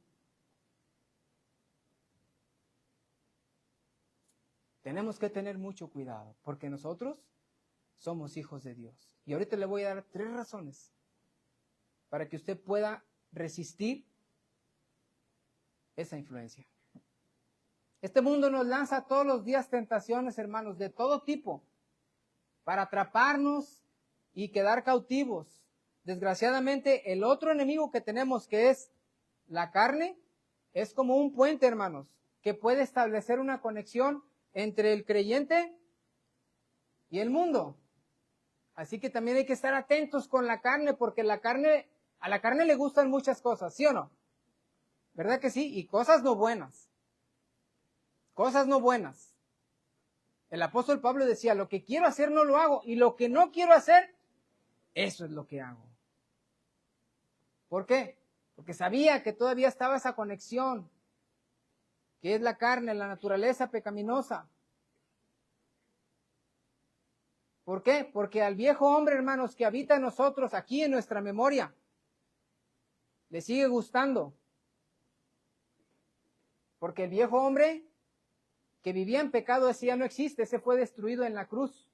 Tenemos que tener mucho cuidado, porque nosotros somos hijos de Dios. Y ahorita le voy a dar 3 razones para que usted pueda resistir esa influencia. Este mundo nos lanza todos los días tentaciones, hermanos, de todo tipo, para atraparnos y quedar cautivos. Desgraciadamente, el otro enemigo que tenemos, que es la carne, es como un puente, hermanos, que puede establecer una conexión entre el creyente y el mundo. Así que también hay que estar atentos con la carne, porque a la carne le gustan muchas cosas, ¿sí o no? ¿Verdad que sí? Y cosas no buenas. Cosas no buenas. El apóstol Pablo decía, lo que quiero hacer no lo hago, y lo que no quiero hacer, eso es lo que hago. ¿Por qué? Porque sabía que todavía estaba esa conexión, que es la carne, la naturaleza pecaminosa. ¿Por qué? Porque al viejo hombre, hermanos, que habita en nosotros, aquí en nuestra memoria, le sigue gustando. Porque el viejo hombre que vivía en pecado, ese ya no existe, ese fue destruido en la cruz.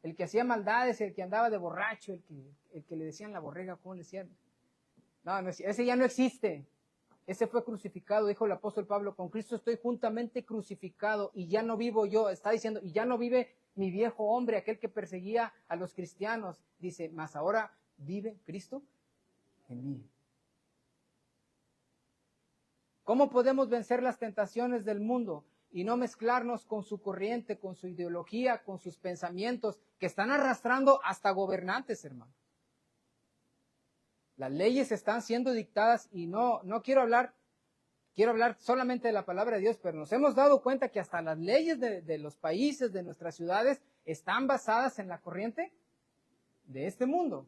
El que hacía maldades, el que andaba de borracho, el que le decían la borrega, ¿cómo le decían? No, ese ya no existe. Ese fue crucificado, dijo el apóstol Pablo, con Cristo estoy juntamente crucificado y ya no vivo yo, está diciendo, y ya no vive mi viejo hombre, aquel que perseguía a los cristianos. Dice, mas ahora vive Cristo en mí. ¿Cómo podemos vencer las tentaciones del mundo y no mezclarnos con su corriente, con su ideología, con sus pensamientos que están arrastrando hasta gobernantes, hermano? Las leyes están siendo dictadas y no quiero hablar solamente de la palabra de Dios, pero nos hemos dado cuenta que hasta las leyes de los países, de nuestras ciudades, están basadas en la corriente de este mundo.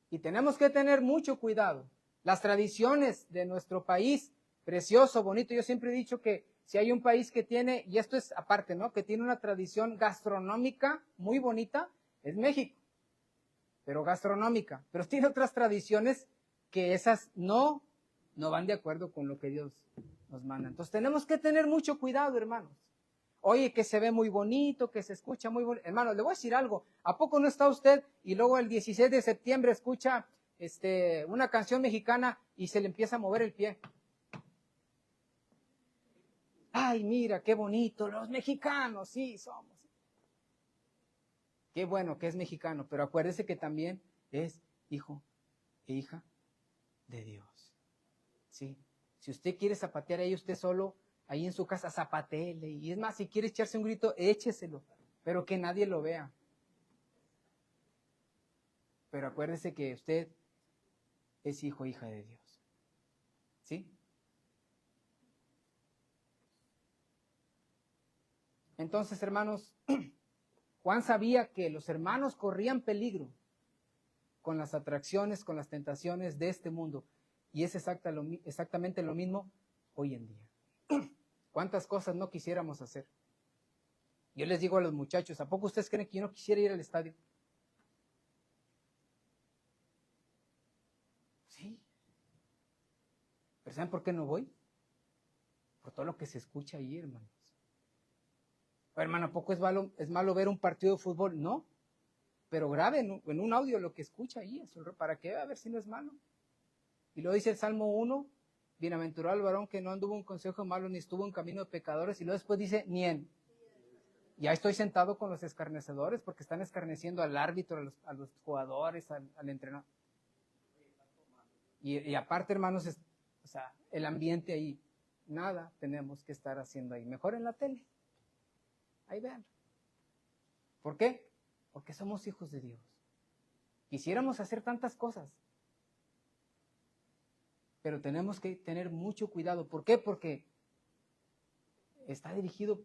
Y tenemos que tener mucho cuidado. Las tradiciones de nuestro país, precioso, bonito. Yo siempre he dicho que si hay un país que tiene, y esto es aparte, ¿no?, que tiene una tradición gastronómica muy bonita, es México. Pero gastronómica. Pero tiene otras tradiciones que esas no van de acuerdo con lo que Dios nos manda. Entonces tenemos que tener mucho cuidado, hermanos. Oye, que se ve muy bonito, que se escucha muy bonito. Hermano, le voy a decir algo. ¿A poco no está usted y luego el 16 de septiembre escucha una canción mexicana y se le empieza a mover el pie? Ay, mira, qué bonito, los mexicanos, sí, somos. Qué bueno que es mexicano, pero acuérdese que también es hijo e hija de Dios. ¿Sí? Si usted quiere zapatear ahí usted solo, ahí en su casa, zapateele. Y es más, si quiere echarse un grito, écheselo. pero que nadie lo vea. Pero acuérdese que usted es hijo o hija de Dios. ¿Sí? Entonces, hermanos, Juan sabía que los hermanos corrían peligro con las atracciones, con las tentaciones de este mundo. Y es exactamente lo mismo hoy en día. ¿Cuántas cosas no quisiéramos hacer? Yo les digo a los muchachos, ¿a poco ustedes creen que yo no quisiera ir al estadio? Sí. ¿Pero saben por qué no voy? Por todo lo que se escucha ahí, hermanos. Hermano, ¿a poco es malo ver un partido de fútbol? No. Pero grabe en un audio lo que escucha ahí, para que a ver si no es malo. Y luego dice el Salmo 1, bienaventurado el varón que no anduvo en consejo malo ni estuvo en camino de pecadores. Y luego después dice, ni en. Ya estoy sentado con los escarnecedores porque están escarneciendo al árbitro, a los jugadores, al entrenador. Y aparte, hermanos, o sea, el ambiente ahí, nada tenemos que estar haciendo ahí. Mejor en la tele. Ahí vean. ¿Por qué? Porque somos hijos de Dios. Quisiéramos hacer tantas cosas, pero tenemos que tener mucho cuidado. ¿Por qué? Porque está dirigido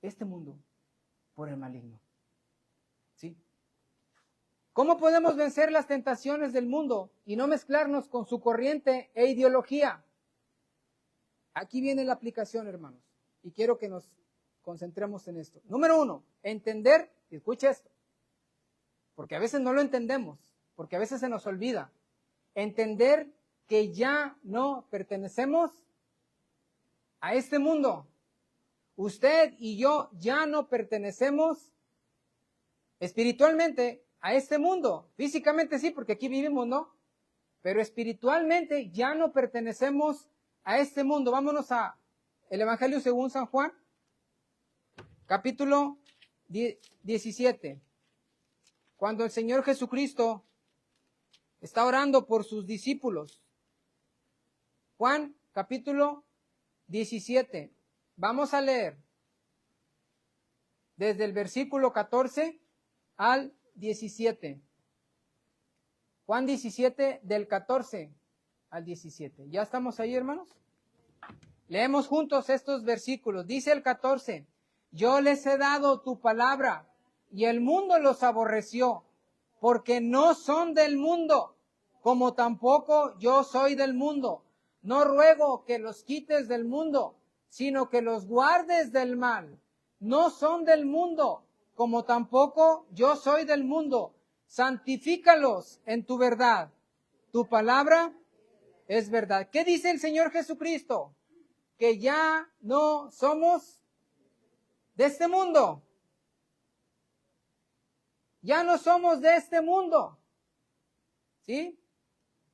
este mundo por el maligno. ¿Sí? ¿Cómo podemos vencer las tentaciones del mundo y no mezclarnos con su corriente e ideología? Aquí viene la aplicación, hermanos, y quiero que nos concentremos en esto. Número 1, entender, y escucha esto, porque a veces no lo entendemos, porque a veces se nos olvida. Entender que ya no pertenecemos a este mundo. Usted y yo ya no pertenecemos espiritualmente a este mundo. Físicamente sí, porque aquí vivimos, ¿no? Pero espiritualmente ya no pertenecemos a este mundo. Vámonos a el Evangelio según San Juan, capítulo 17. Cuando el Señor Jesucristo está orando por sus discípulos. Juan, capítulo 17. Vamos a leer desde el versículo 14 al 17. Juan 17, del 14 al 17. ¿Ya estamos ahí, hermanos? Leemos juntos estos versículos. Dice el 14, yo les he dado tu palabra y el mundo los aborreció, porque no son del mundo, como tampoco yo soy del mundo. No ruego que los quites del mundo, sino que los guardes del mal. No son del mundo, como tampoco yo soy del mundo. Santifícalos en tu verdad. Tu palabra es verdad. ¿Qué dice el Señor Jesucristo? Que ya no somos de este mundo. Ya no somos de este mundo. ¿Sí?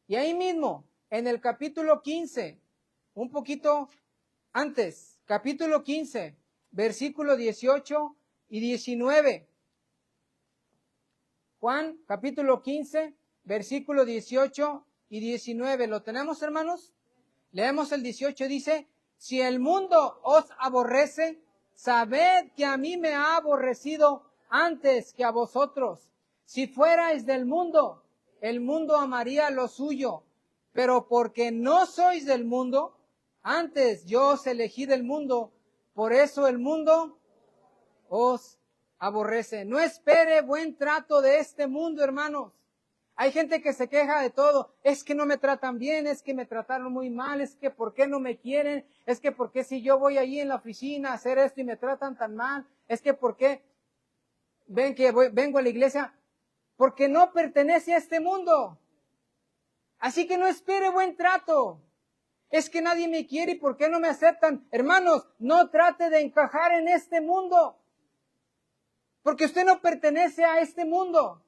Y ahí mismo, en el capítulo 15, un poquito antes, capítulo 15, versículo 18 y 19. Juan, capítulo 15, versículo 18 y 19. ¿Lo tenemos, hermanos? Leemos el 18, dice, si el mundo os aborrece, sabed que a mí me ha aborrecido antes que a vosotros. Si fuerais del mundo, el mundo amaría lo suyo, pero porque no sois del mundo, antes yo os elegí del mundo, por eso el mundo os aborrece. No espere buen trato de este mundo, hermanos. Hay gente que se queja de todo. Es que no me tratan bien, es que me trataron muy mal, es que ¿por qué no me quieren? Es que ¿por qué si yo voy allí en la oficina a hacer esto y me tratan tan mal? Es que ¿por qué vengo a la iglesia? Porque no pertenece a este mundo. Así que no espere buen trato. Es que nadie me quiere y ¿por qué no me aceptan? Hermanos, no trate de encajar en este mundo. Porque usted no pertenece a este mundo.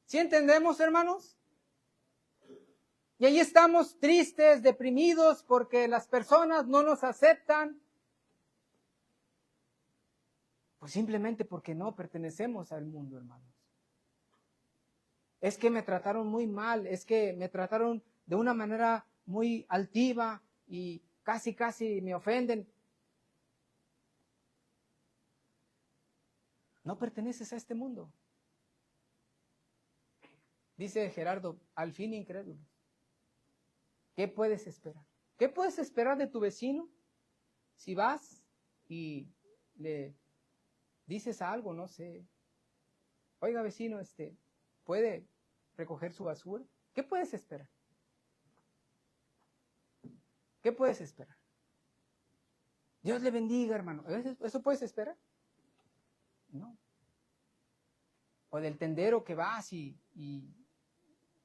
¿Sí entendemos, hermanos? Y ahí estamos tristes, deprimidos, porque las personas no nos aceptan. Pues simplemente porque no pertenecemos al mundo, hermanos. Es que me trataron muy mal, es que me trataron de una manera muy altiva y casi me ofenden. No perteneces a este mundo. Dice Gerardo, al fin incrédulo. ¿Qué puedes esperar? ¿Qué puedes esperar de tu vecino si vas y le dices algo, no sé? Oiga, vecino, ¿puede recoger su basura? ¿Qué puedes esperar? ¿Qué puedes esperar? Dios le bendiga, hermano. ¿Eso puedes esperar? No. O del tendero que vas y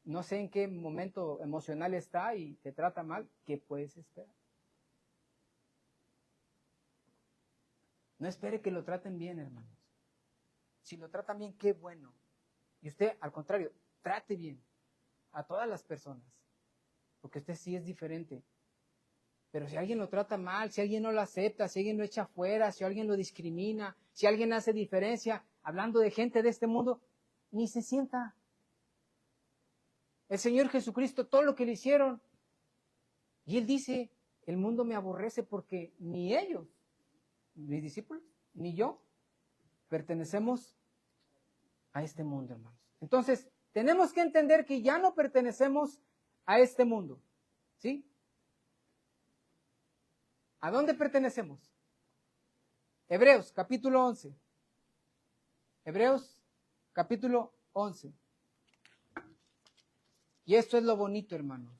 no sé en qué momento emocional está y te trata mal, ¿qué puedes esperar? No espere que lo traten bien, hermanos. Si lo tratan bien, qué bueno. Y usted, al contrario, trate bien a todas las personas, porque usted sí es diferente. Pero si alguien lo trata mal, si alguien no lo acepta, si alguien lo echa fuera, si alguien lo discrimina, si alguien hace diferencia, hablando de gente de este mundo, ni se sienta. El Señor Jesucristo, todo lo que le hicieron, y Él dice, el mundo me aborrece porque ni ellos, mis discípulos, ni yo, pertenecemos a este mundo, hermanos. Entonces, tenemos que entender que ya no pertenecemos a este mundo, ¿sí? ¿A dónde pertenecemos? Hebreos, capítulo 11. Hebreos, capítulo 11. Y esto es lo bonito, hermanos.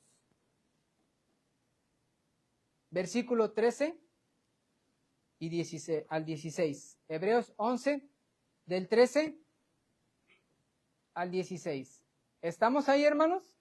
Versículo 13 y 16, al 16. Hebreos 11, del 13 al 16. ¿Estamos ahí, hermanos?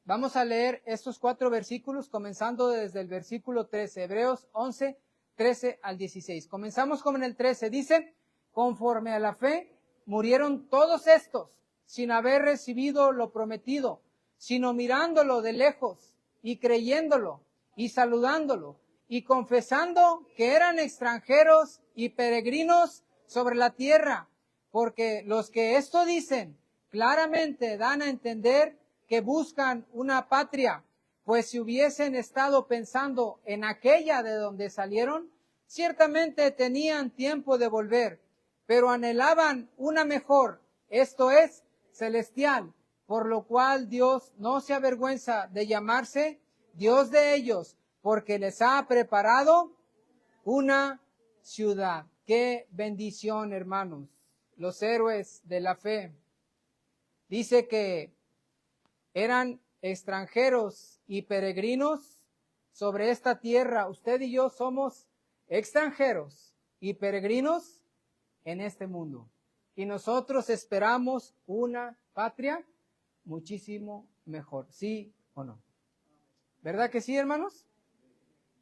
Vamos a leer estos 4 versículos, comenzando desde el versículo 13. Hebreos 11, 13 al 16. Comenzamos con el 13. Dice, conforme a la fe, murieron todos estos, sin haber recibido lo prometido, sino mirándolo de lejos, y creyéndolo, y saludándolo, y confesando que eran extranjeros y peregrinos sobre la tierra, porque los que esto dicen, claramente dan a entender que buscan una patria, pues si hubiesen estado pensando en aquella de donde salieron, ciertamente tenían tiempo de volver, pero anhelaban una mejor, esto es, celestial, por lo cual Dios no se avergüenza de llamarse Dios de ellos, porque les ha preparado una ciudad. ¡Qué bendición, hermanos! Los héroes de la fe. Dice que eran extranjeros y peregrinos sobre esta tierra. Usted y yo somos extranjeros y peregrinos en este mundo. Y nosotros esperamos una patria muchísimo mejor. ¿Sí o no? ¿Verdad que sí, hermanos?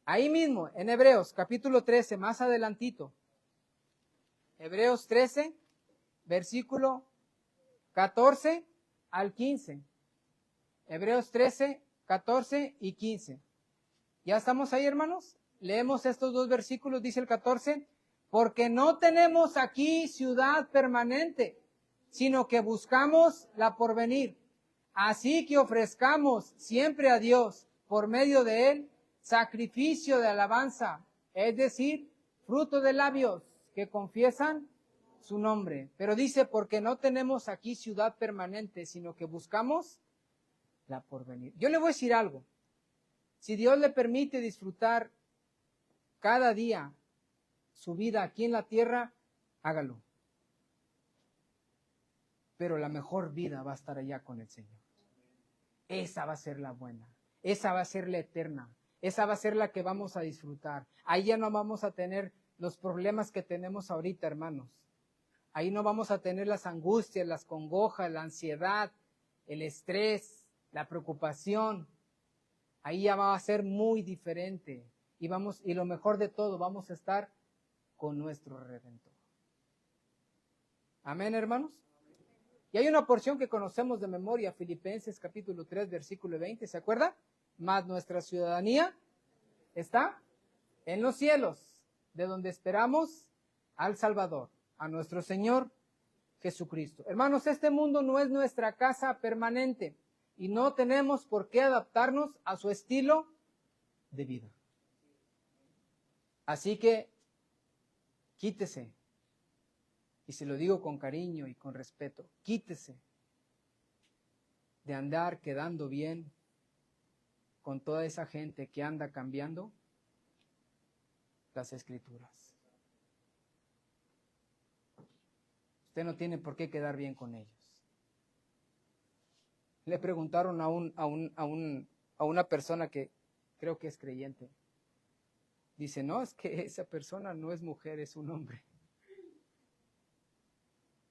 Ahí mismo, en Hebreos, capítulo 13, más adelantito. Hebreos 13, versículo 14 al 15. Hebreos 13, 14 y 15. ¿Ya estamos ahí, hermanos? Leemos estos 2 versículos, dice el 14, porque no tenemos aquí ciudad permanente, sino que buscamos la porvenir. Así que ofrezcamos siempre a Dios, por medio de Él, sacrificio de alabanza, es decir, fruto de labios que confiesan su nombre. Pero dice, porque no tenemos aquí ciudad permanente, sino que buscamos la porvenir. Yo le voy a decir algo. Si Dios le permite disfrutar cada día su vida aquí en la tierra, hágalo. Pero la mejor vida va a estar allá con el Señor. Esa va a ser la buena. Esa va a ser la eterna. Esa va a ser la que vamos a disfrutar. Ahí ya no vamos a tener los problemas que tenemos ahorita, hermanos. Ahí no vamos a tener las angustias, las congojas, la ansiedad, el estrés, la preocupación. Ahí ya va a ser muy diferente. Y lo mejor de todo, vamos a estar con nuestro Redentor. Amén, hermanos. Y hay una porción que conocemos de memoria, Filipenses capítulo 3, versículo 20, ¿se acuerda? Mas nuestra ciudadanía está en los cielos, de donde esperamos al Salvador, a nuestro Señor Jesucristo. Hermanos, este mundo no es nuestra casa permanente y no tenemos por qué adaptarnos a su estilo de vida. Así que quítese y se lo digo con cariño y con respeto, quítese de andar quedando bien con toda esa gente que anda cambiando las Escrituras. Usted no tiene por qué quedar bien con ellos. Le preguntaron a una persona que creo que es creyente. Dice, no, es que esa persona no es mujer, es un hombre.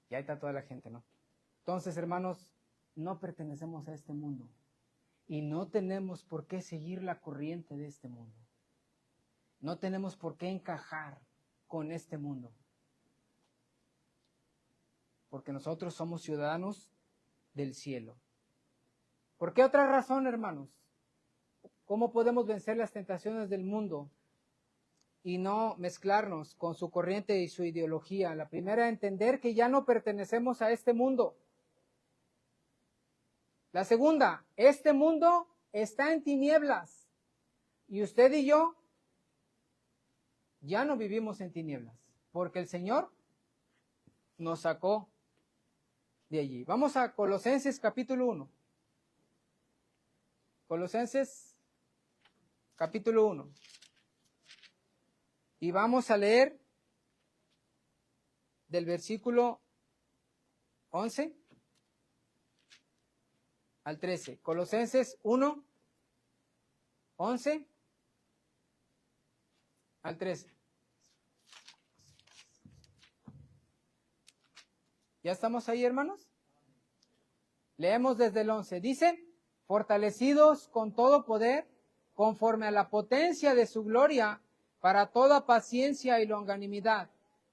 Y ahí está toda la gente, ¿no? Entonces, hermanos, no pertenecemos a este mundo. Y no tenemos por qué seguir la corriente de este mundo. No tenemos por qué encajar con este mundo. Porque nosotros somos ciudadanos del cielo. ¿Por qué otra razón, hermanos? ¿Cómo podemos vencer las tentaciones del mundo y no mezclarnos con su corriente y su ideología? La primera, entender que ya no pertenecemos a este mundo. La segunda, este mundo está en tinieblas y usted y yo ya no vivimos en tinieblas porque el Señor nos sacó de allí. Vamos a Colosenses capítulo 1. Colosenses capítulo 1. Y vamos a leer del versículo 11 al 13. Colosenses 1, 11 al 13. ¿Ya estamos ahí, hermanos? Leemos desde el 11. Dice, fortalecidos con todo poder, conforme a la potencia de su gloria, para toda paciencia y longanimidad,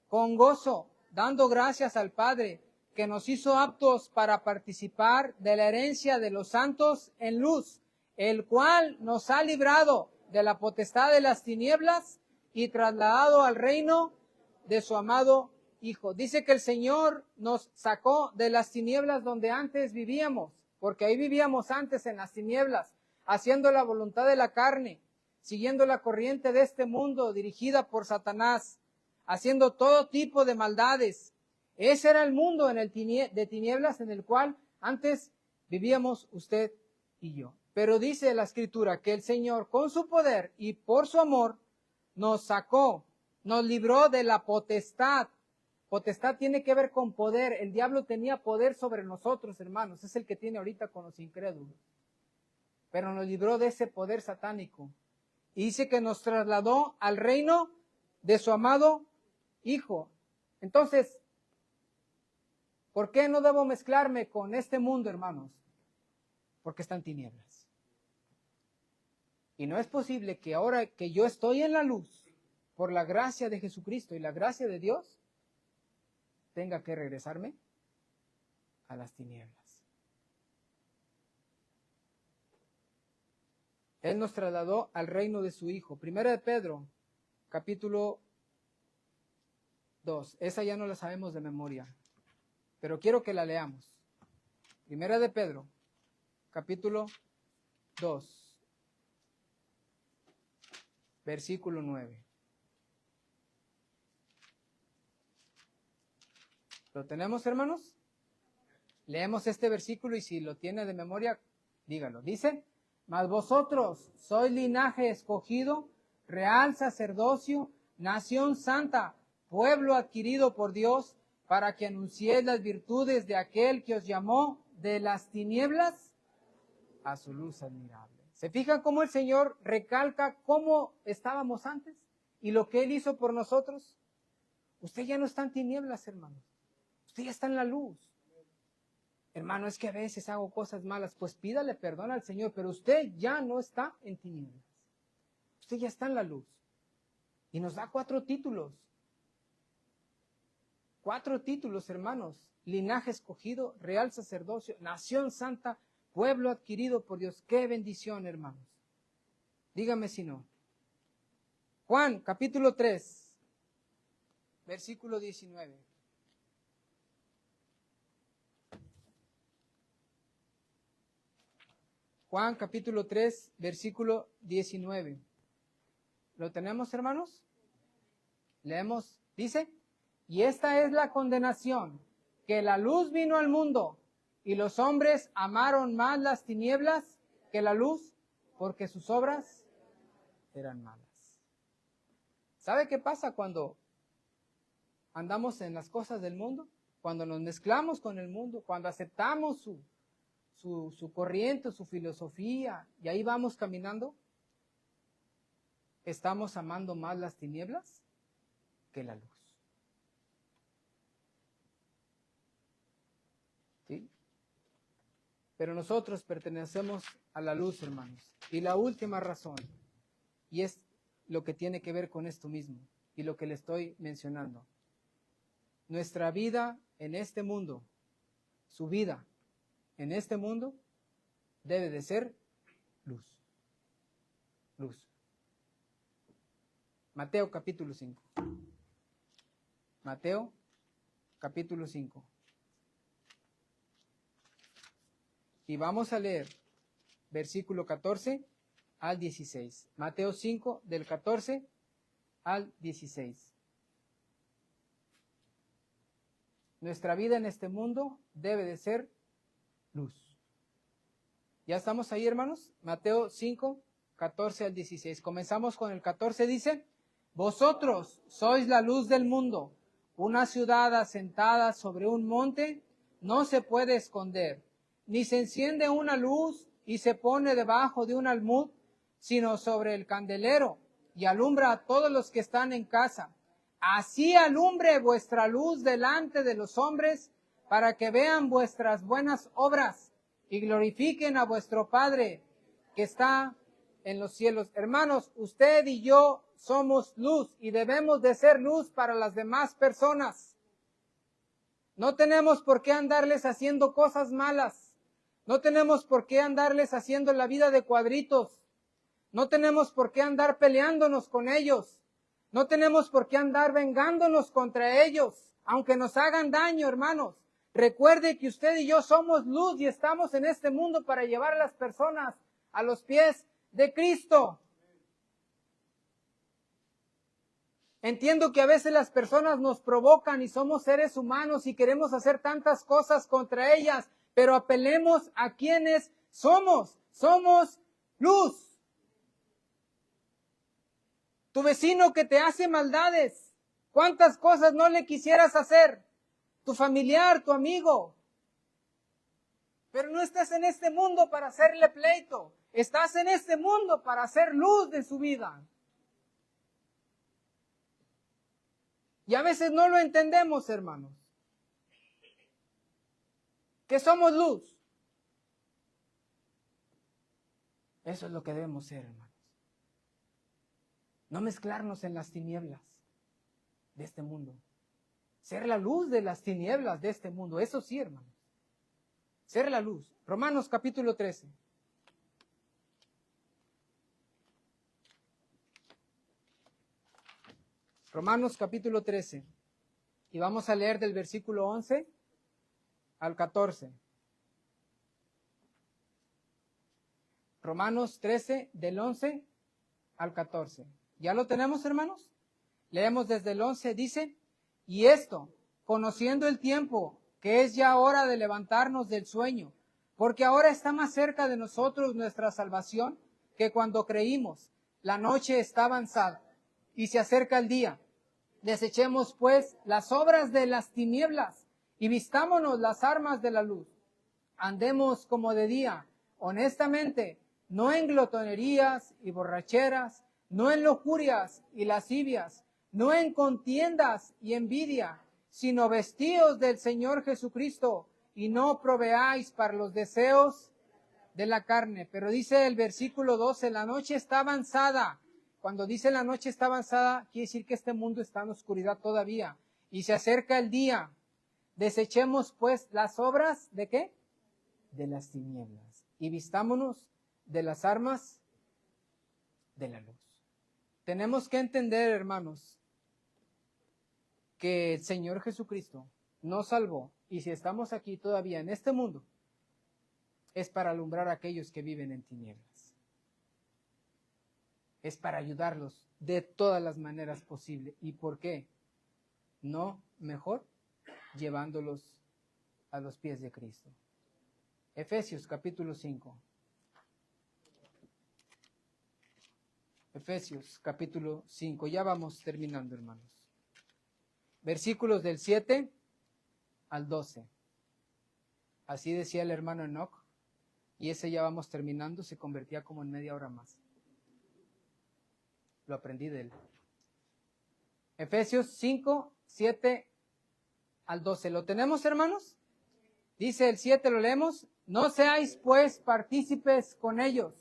con gozo, dando gracias al Padre, que nos hizo aptos para participar de la herencia de los santos en luz, el cual nos ha librado de la potestad de las tinieblas y trasladado al reino de su amado Hijo. Dice que el Señor nos sacó de las tinieblas donde antes vivíamos, porque ahí vivíamos antes en las tinieblas, haciendo la voluntad de la carne, siguiendo la corriente de este mundo dirigida por Satanás, haciendo todo tipo de maldades. Ese era el mundo de tinieblas en el cual antes vivíamos usted y yo. Pero dice la Escritura que el Señor, con su poder y por su amor, nos sacó, nos libró de la potestad. Potestad tiene que ver con poder. El diablo tenía poder sobre nosotros, hermanos. Es el que tiene ahorita con los incrédulos. Pero nos libró de ese poder satánico. Y dice que nos trasladó al reino de su amado Hijo. Entonces, ¿por qué no debo mezclarme con este mundo, hermanos? Porque están tinieblas. Y no es posible que ahora que yo estoy en la luz, por la gracia de Jesucristo y la gracia de Dios, tenga que regresarme a las tinieblas. Él nos trasladó al reino de su Hijo. Primera de Pedro, capítulo 2. Esa ya no la sabemos de memoria, pero quiero que la leamos. Primera de Pedro, capítulo 2, versículo 9. ¿Lo tenemos, hermanos? Leemos este versículo y si lo tiene de memoria, dígalo. Dice, mas vosotros sois linaje escogido, real sacerdocio, nación santa, pueblo adquirido por Dios, para que anunciéis las virtudes de aquel que os llamó de las tinieblas a su luz admirable. ¿Se fijan cómo el Señor recalca cómo estábamos antes y lo que Él hizo por nosotros? Usted ya no está en tinieblas, hermanos. Usted ya está en la luz. Hermano, es que a veces hago cosas malas. Pues pídale perdón al Señor, pero usted ya no está en tinieblas. Usted ya está en la luz. Y nos da 4 títulos. 4 títulos, hermanos. Linaje escogido, real sacerdocio, nación santa, pueblo adquirido por Dios. ¡Qué bendición, hermanos! Dígame si no. Juan, capítulo 3, versículo 19. Juan capítulo 3, versículo 19. ¿Lo tenemos, hermanos? Leemos, dice, Y esta es la condenación, que la luz vino al mundo, y los hombres amaron más las tinieblas que la luz, porque sus obras eran malas. ¿Sabe qué pasa cuando andamos en las cosas del mundo? Cuando nos mezclamos con el mundo, cuando aceptamos su corriente, su filosofía, y ahí vamos caminando, estamos amando más las tinieblas que la luz. ¿Sí? Pero nosotros pertenecemos a la luz, hermanos. Y la última razón, y es lo que tiene que ver con esto mismo, y lo que le estoy mencionando. Nuestra vida en este mundo, su vida en este mundo, debe de ser luz. Luz. Mateo capítulo 5. Mateo capítulo 5. Y vamos a leer versículo 14 al 16. Mateo 5, del 14 al 16. Nuestra vida en este mundo debe de ser luz. ¿Ya estamos ahí, hermanos? Mateo 5, 14 al 16. Comenzamos con el 14, dice: Vosotros sois la luz del mundo. Una ciudad asentada sobre un monte no se puede esconder, ni se enciende una luz y se pone debajo de un almud, sino sobre el candelero, y alumbra a todos los que están en casa. Así alumbre vuestra luz delante de los hombres, para que vean vuestras buenas obras y glorifiquen a vuestro Padre que está en los cielos. Hermanos, usted y yo somos luz y debemos de ser luz para las demás personas. No tenemos por qué andarles haciendo cosas malas. No tenemos por qué andarles haciendo la vida de cuadritos. No tenemos por qué andar peleándonos con ellos. No tenemos por qué andar vengándonos contra ellos, aunque nos hagan daño, hermanos. Recuerde que usted y yo somos luz y estamos en este mundo para llevar a las personas a los pies de Cristo. Entiendo que a veces las personas nos provocan y somos seres humanos y queremos hacer tantas cosas contra ellas, pero apelemos a quienes somos. Somos luz. Tu vecino que te hace maldades, ¿cuántas cosas no le quisieras hacer? Tu familiar, tu amigo. Pero no estás en este mundo para hacerle pleito. Estás en este mundo para hacer luz de su vida. Y a veces no lo entendemos, hermanos. Que somos luz. Eso es lo que debemos ser, hermanos. No mezclarnos en las tinieblas de este mundo. Ser la luz de las tinieblas de este mundo. Eso sí, hermanos. Ser la luz. Romanos capítulo 13. Romanos capítulo 13. Y vamos a leer del versículo 11 al 14. Romanos 13, del 11 al 14. ¿Ya lo tenemos, hermanos? Leemos desde el 11, dice: Y esto, conociendo el tiempo, que es ya hora de levantarnos del sueño, porque ahora está más cerca de nosotros nuestra salvación que cuando creímos. La noche está avanzada y se acerca el día. Desechemos pues las obras de las tinieblas y vistámonos las armas de la luz. Andemos como de día, honestamente, no en glotonerías y borracheras, no en lujurias y lascivias, no en contiendas y envidia, sino vestíos del Señor Jesucristo y no proveáis para los deseos de la carne. Pero dice el versículo 12, la noche está avanzada. Cuando dice la noche está avanzada, quiere decir que este mundo está en oscuridad todavía y se acerca el día. Desechemos pues las obras ¿de qué? De las tinieblas y vistámonos de las armas de la luz. Tenemos que entender, hermanos, que el Señor Jesucristo nos salvó y si estamos aquí todavía en este mundo es para alumbrar a aquellos que viven en tinieblas. Es para ayudarlos de todas las maneras posibles. ¿Y por qué? No mejor llevándolos a los pies de Cristo. Efesios capítulo 5. Efesios capítulo 5. Ya vamos terminando, hermanos. Versículos del 7 al 12. Así decía el hermano Enoch. Y ese ya vamos terminando, se convertía como en media hora más. Lo aprendí de él. Efesios 5, 7 al 12. ¿Lo tenemos, hermanos? Dice el 7, lo leemos. No seáis pues partícipes con ellos,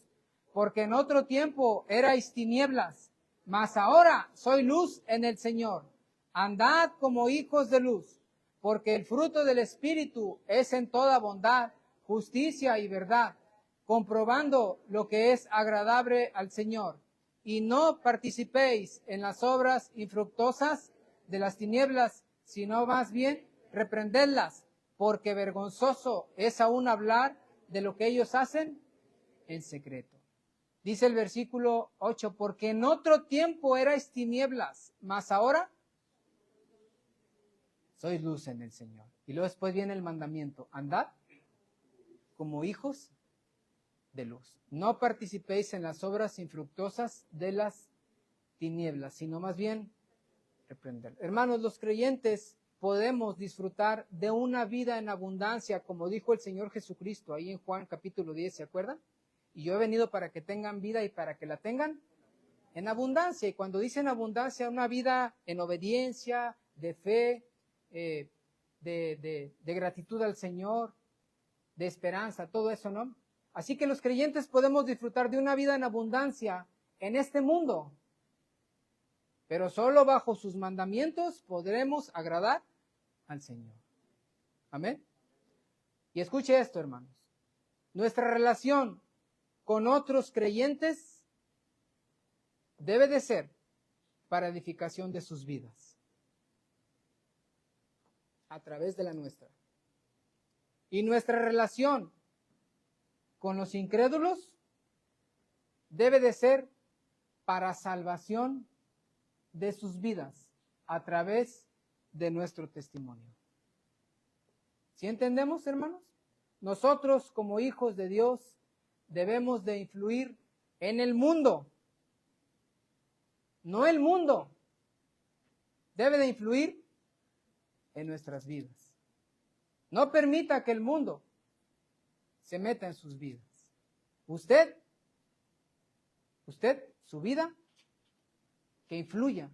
porque en otro tiempo erais tinieblas, mas ahora soy luz en el Señor. Andad como hijos de luz, porque el fruto del Espíritu es en toda bondad, justicia y verdad, comprobando lo que es agradable al Señor. Y no participéis en las obras infructuosas de las tinieblas, sino más bien reprendedlas, porque vergonzoso es aún hablar de lo que ellos hacen en secreto. Dice el versículo 8, porque en otro tiempo erais tinieblas, mas ahora sois luz en el Señor. Y luego después viene el mandamiento, andad como hijos de luz. No participéis en las obras infructuosas de las tinieblas, sino más bien reprender. Hermanos, los creyentes podemos disfrutar de una vida en abundancia, como dijo el Señor Jesucristo ahí en Juan capítulo 10, ¿se acuerdan? Y yo he venido para que tengan vida y para que la tengan en abundancia. Y cuando dicen abundancia, una vida en obediencia, de fe, de gratitud al Señor, de esperanza, todo eso, ¿no? Así que los creyentes podemos disfrutar de una vida en abundancia en este mundo, pero solo bajo sus mandamientos podremos agradar al Señor. Amén. Y escuche esto, hermanos. Nuestra relación con otros creyentes debe de ser para edificación de sus vidas, a través de la nuestra. Y nuestra relación con los incrédulos debe de ser para salvación de sus vidas, a través de nuestro testimonio. ¿Sí entendemos, hermanos? Nosotros, como hijos de Dios, debemos de influir en el mundo. No el mundo debe de influir en nuestras vidas. No permita que el mundo se meta en sus vidas. Usted, su vida, que influya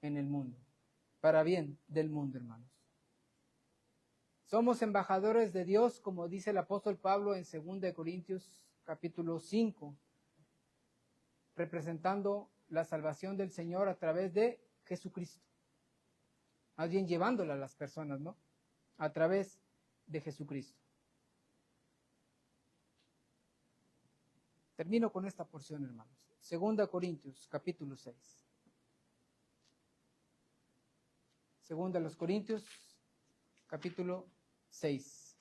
en el mundo, para bien del mundo, hermanos. Somos embajadores de Dios, como dice el apóstol Pablo en 2 Corintios capítulo 5, representando la salvación del Señor a través de Jesucristo. Más bien llevándola a las personas, ¿no? A través de Jesucristo. Termino con esta porción, hermanos. 2 Corintios capítulo 6. 2 Corintios capítulo 6.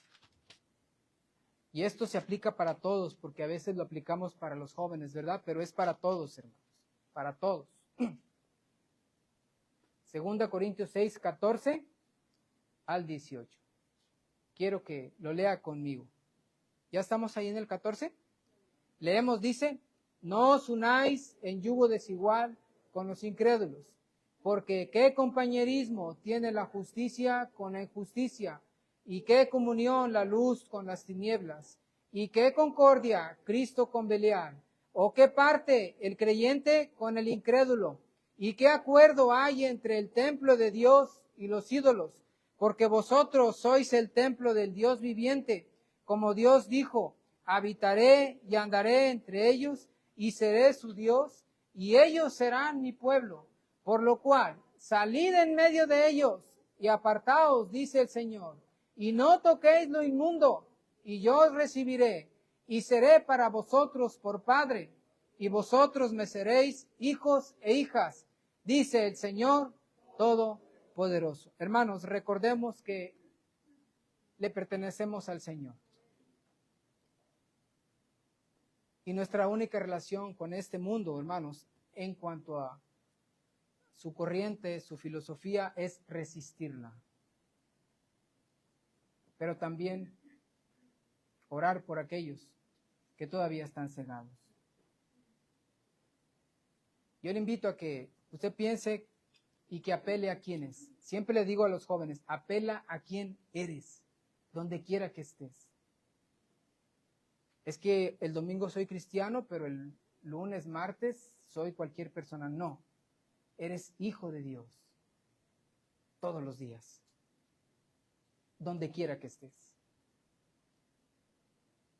Y esto se aplica para todos, porque a veces lo aplicamos para los jóvenes, ¿verdad? Pero es para todos, hermanos, para todos. 2 Corintios 6, 14 al 18. Quiero que lo lea conmigo. ¿Ya estamos ahí en el 14? Leemos, dice, no os unáis en yugo desigual con los incrédulos, porque ¿qué compañerismo tiene la justicia con la injusticia? ¿Y qué comunión la luz con las tinieblas? ¿Y qué concordia Cristo con Belial? ¿O qué parte el creyente con el incrédulo? ¿Y qué acuerdo hay entre el templo de Dios y los ídolos? Porque vosotros sois el templo del Dios viviente, como Dios dijo, habitaré y andaré entre ellos, y seré su Dios, y ellos serán mi pueblo. Por lo cual, salid en medio de ellos, y apartaos, dice el Señor, y no toquéis lo inmundo, y yo os recibiré, y seré para vosotros por Padre, y vosotros me seréis hijos e hijas, dice el Señor Todopoderoso. Hermanos, recordemos que le pertenecemos al Señor. Y nuestra única relación con este mundo, hermanos, en cuanto a su corriente, su filosofía es resistirla. Pero también orar por aquellos que todavía están cegados. Yo le invito a que usted piense y que apele a quienes. Siempre le digo a los jóvenes, apela a quien eres, donde quiera que estés. Es que el domingo soy cristiano, pero el lunes, martes soy cualquier persona. No, eres hijo de Dios todos los días, donde quiera que estés.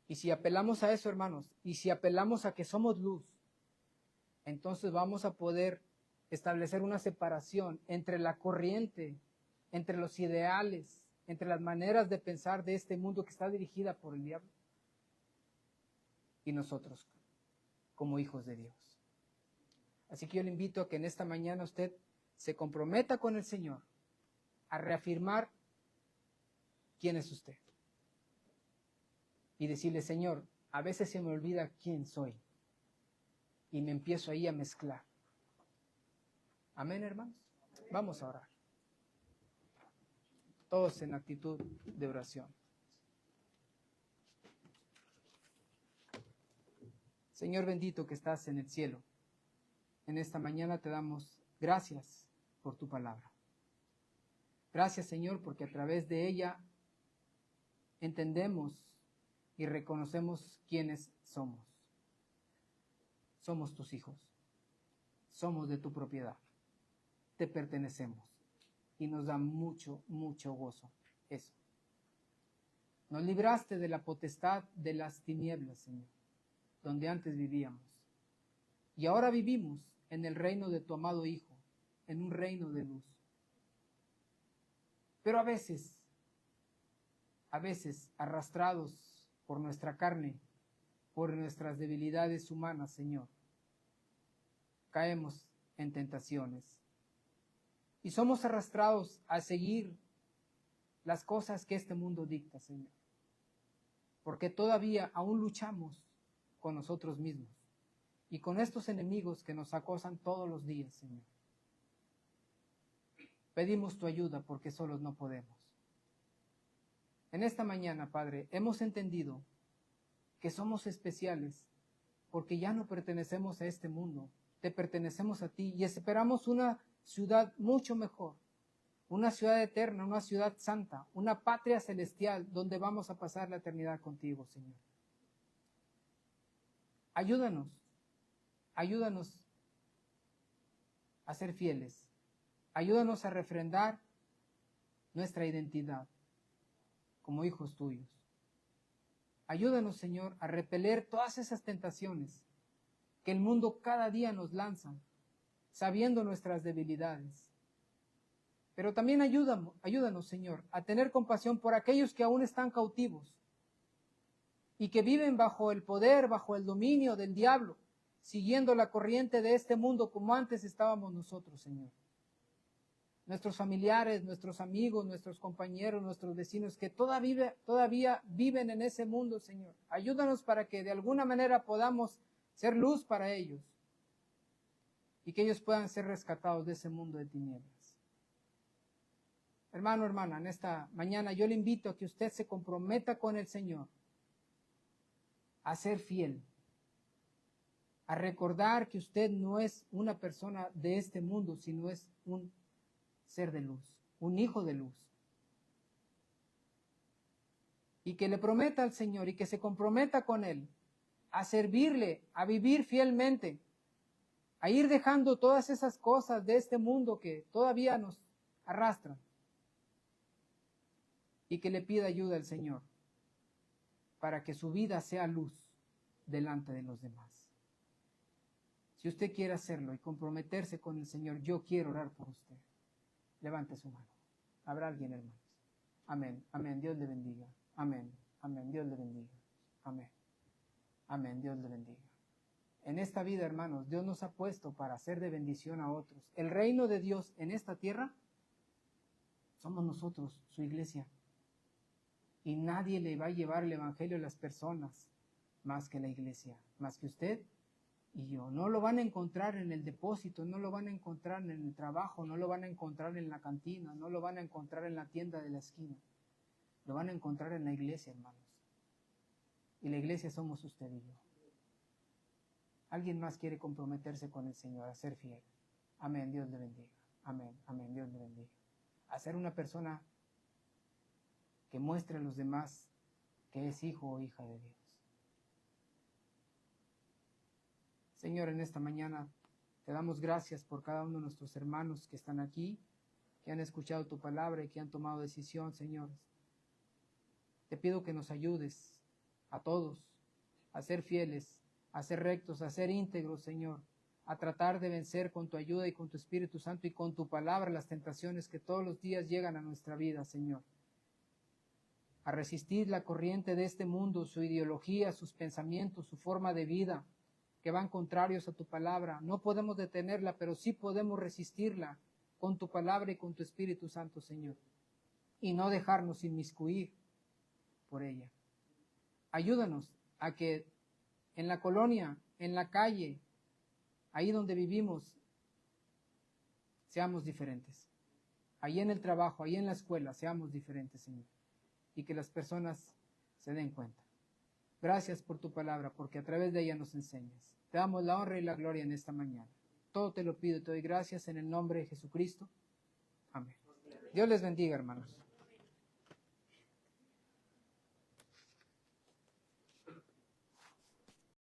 Y si apelamos a eso, hermanos, y si apelamos a que somos luz, entonces vamos a poder establecer una separación entre la corriente, entre los ideales, entre las maneras de pensar de este mundo que está dirigida por el diablo y nosotros como hijos de Dios. Así que yo le invito a que en esta mañana usted se comprometa con el Señor a reafirmar quién es usted y decirle, Señor, a veces se me olvida quién soy y me empiezo ahí a mezclar. Amén, hermanos. Vamos a orar. Todos en actitud de oración. Señor bendito que estás en el cielo, en esta mañana te damos gracias por tu palabra. Gracias, Señor, porque a través de ella entendemos y reconocemos quiénes somos. Somos tus hijos. Somos de tu propiedad. Te pertenecemos. Y nos da mucho, mucho gozo eso. Nos libraste de la potestad de las tinieblas, Señor, donde antes vivíamos. Y ahora vivimos en el reino de tu amado Hijo, en un reino de luz. Pero a veces arrastrados por nuestra carne, por nuestras debilidades humanas, Señor, caemos en tentaciones. Y somos arrastrados a seguir las cosas que este mundo dicta, Señor. Porque todavía aún luchamos con nosotros mismos y con estos enemigos que nos acosan todos los días, Señor. Pedimos tu ayuda porque solos no podemos. En esta mañana, Padre, hemos entendido que somos especiales porque ya no pertenecemos a este mundo, te pertenecemos a ti y esperamos una ciudad mucho mejor, una ciudad eterna, una ciudad santa, una patria celestial donde vamos a pasar la eternidad contigo, Señor. Ayúdanos a ser fieles, ayúdanos a refrendar nuestra identidad como hijos tuyos. Ayúdanos, Señor, a repeler todas esas tentaciones que el mundo cada día nos lanza, sabiendo nuestras debilidades. Pero también ayúdanos, Señor, a tener compasión por aquellos que aún están cautivos y que viven bajo el poder, bajo el dominio del diablo, siguiendo la corriente de este mundo como antes estábamos nosotros, Señor. Nuestros familiares, nuestros amigos, nuestros compañeros, nuestros vecinos que todavía viven en ese mundo, Señor. Ayúdanos para que de alguna manera podamos ser luz para ellos y que ellos puedan ser rescatados de ese mundo de tinieblas. Hermano, hermana, en esta mañana yo le invito a que usted se comprometa con el Señor a ser fiel, a recordar que usted no es una persona de este mundo, sino es un ser de luz, un hijo de luz. Y que le prometa al Señor y que se comprometa con Él a servirle, a vivir fielmente, a ir dejando todas esas cosas de este mundo que todavía nos arrastran. Y que le pida ayuda al Señor para que su vida sea luz delante de los demás. Si usted quiere hacerlo y comprometerse con el Señor, yo quiero orar por usted. Levante su mano. ¿Habrá alguien, hermanos? Amén, amén. Dios le bendiga. Amén, amén. Dios le bendiga. Amén, amén. Dios le bendiga. En esta vida, hermanos, Dios nos ha puesto para hacer de bendición a otros. El reino de Dios en esta tierra somos nosotros, su iglesia. Y nadie le va a llevar el evangelio a las personas más que la iglesia, más que usted y yo. No lo van a encontrar en el depósito, no lo van a encontrar en el trabajo, no lo van a encontrar en la cantina, no lo van a encontrar en la tienda de la esquina. Lo van a encontrar en la iglesia, hermanos. Y la iglesia somos usted y yo. ¿Alguien más quiere comprometerse con el Señor a ser fiel? Amén, Dios le bendiga. Amén, amén, Dios le bendiga. A ser una persona que muestre a los demás que es hijo o hija de Dios. Señor, en esta mañana te damos gracias por cada uno de nuestros hermanos que están aquí, que han escuchado tu palabra y que han tomado decisión, Señor. Te pido que nos ayudes a todos a ser fieles, a ser rectos, a ser íntegros, Señor, a tratar de vencer con tu ayuda y con tu Espíritu Santo y con tu palabra las tentaciones que todos los días llegan a nuestra vida, Señor. A resistir la corriente de este mundo, su ideología, sus pensamientos, su forma de vida, que van contrarios a tu palabra. No podemos detenerla, pero sí podemos resistirla con tu palabra y con tu Espíritu Santo, Señor. Y no dejarnos inmiscuir por ella. Ayúdanos a que en la colonia, en la calle, ahí donde vivimos, seamos diferentes. Ahí en el trabajo, ahí en la escuela, seamos diferentes, Señor. Y que las personas se den cuenta. Gracias por tu palabra, porque a través de ella nos enseñas. Te damos la honra y la gloria en esta mañana. Todo te lo pido y te doy gracias en el nombre de Jesucristo. Amén. Dios les bendiga, hermanos.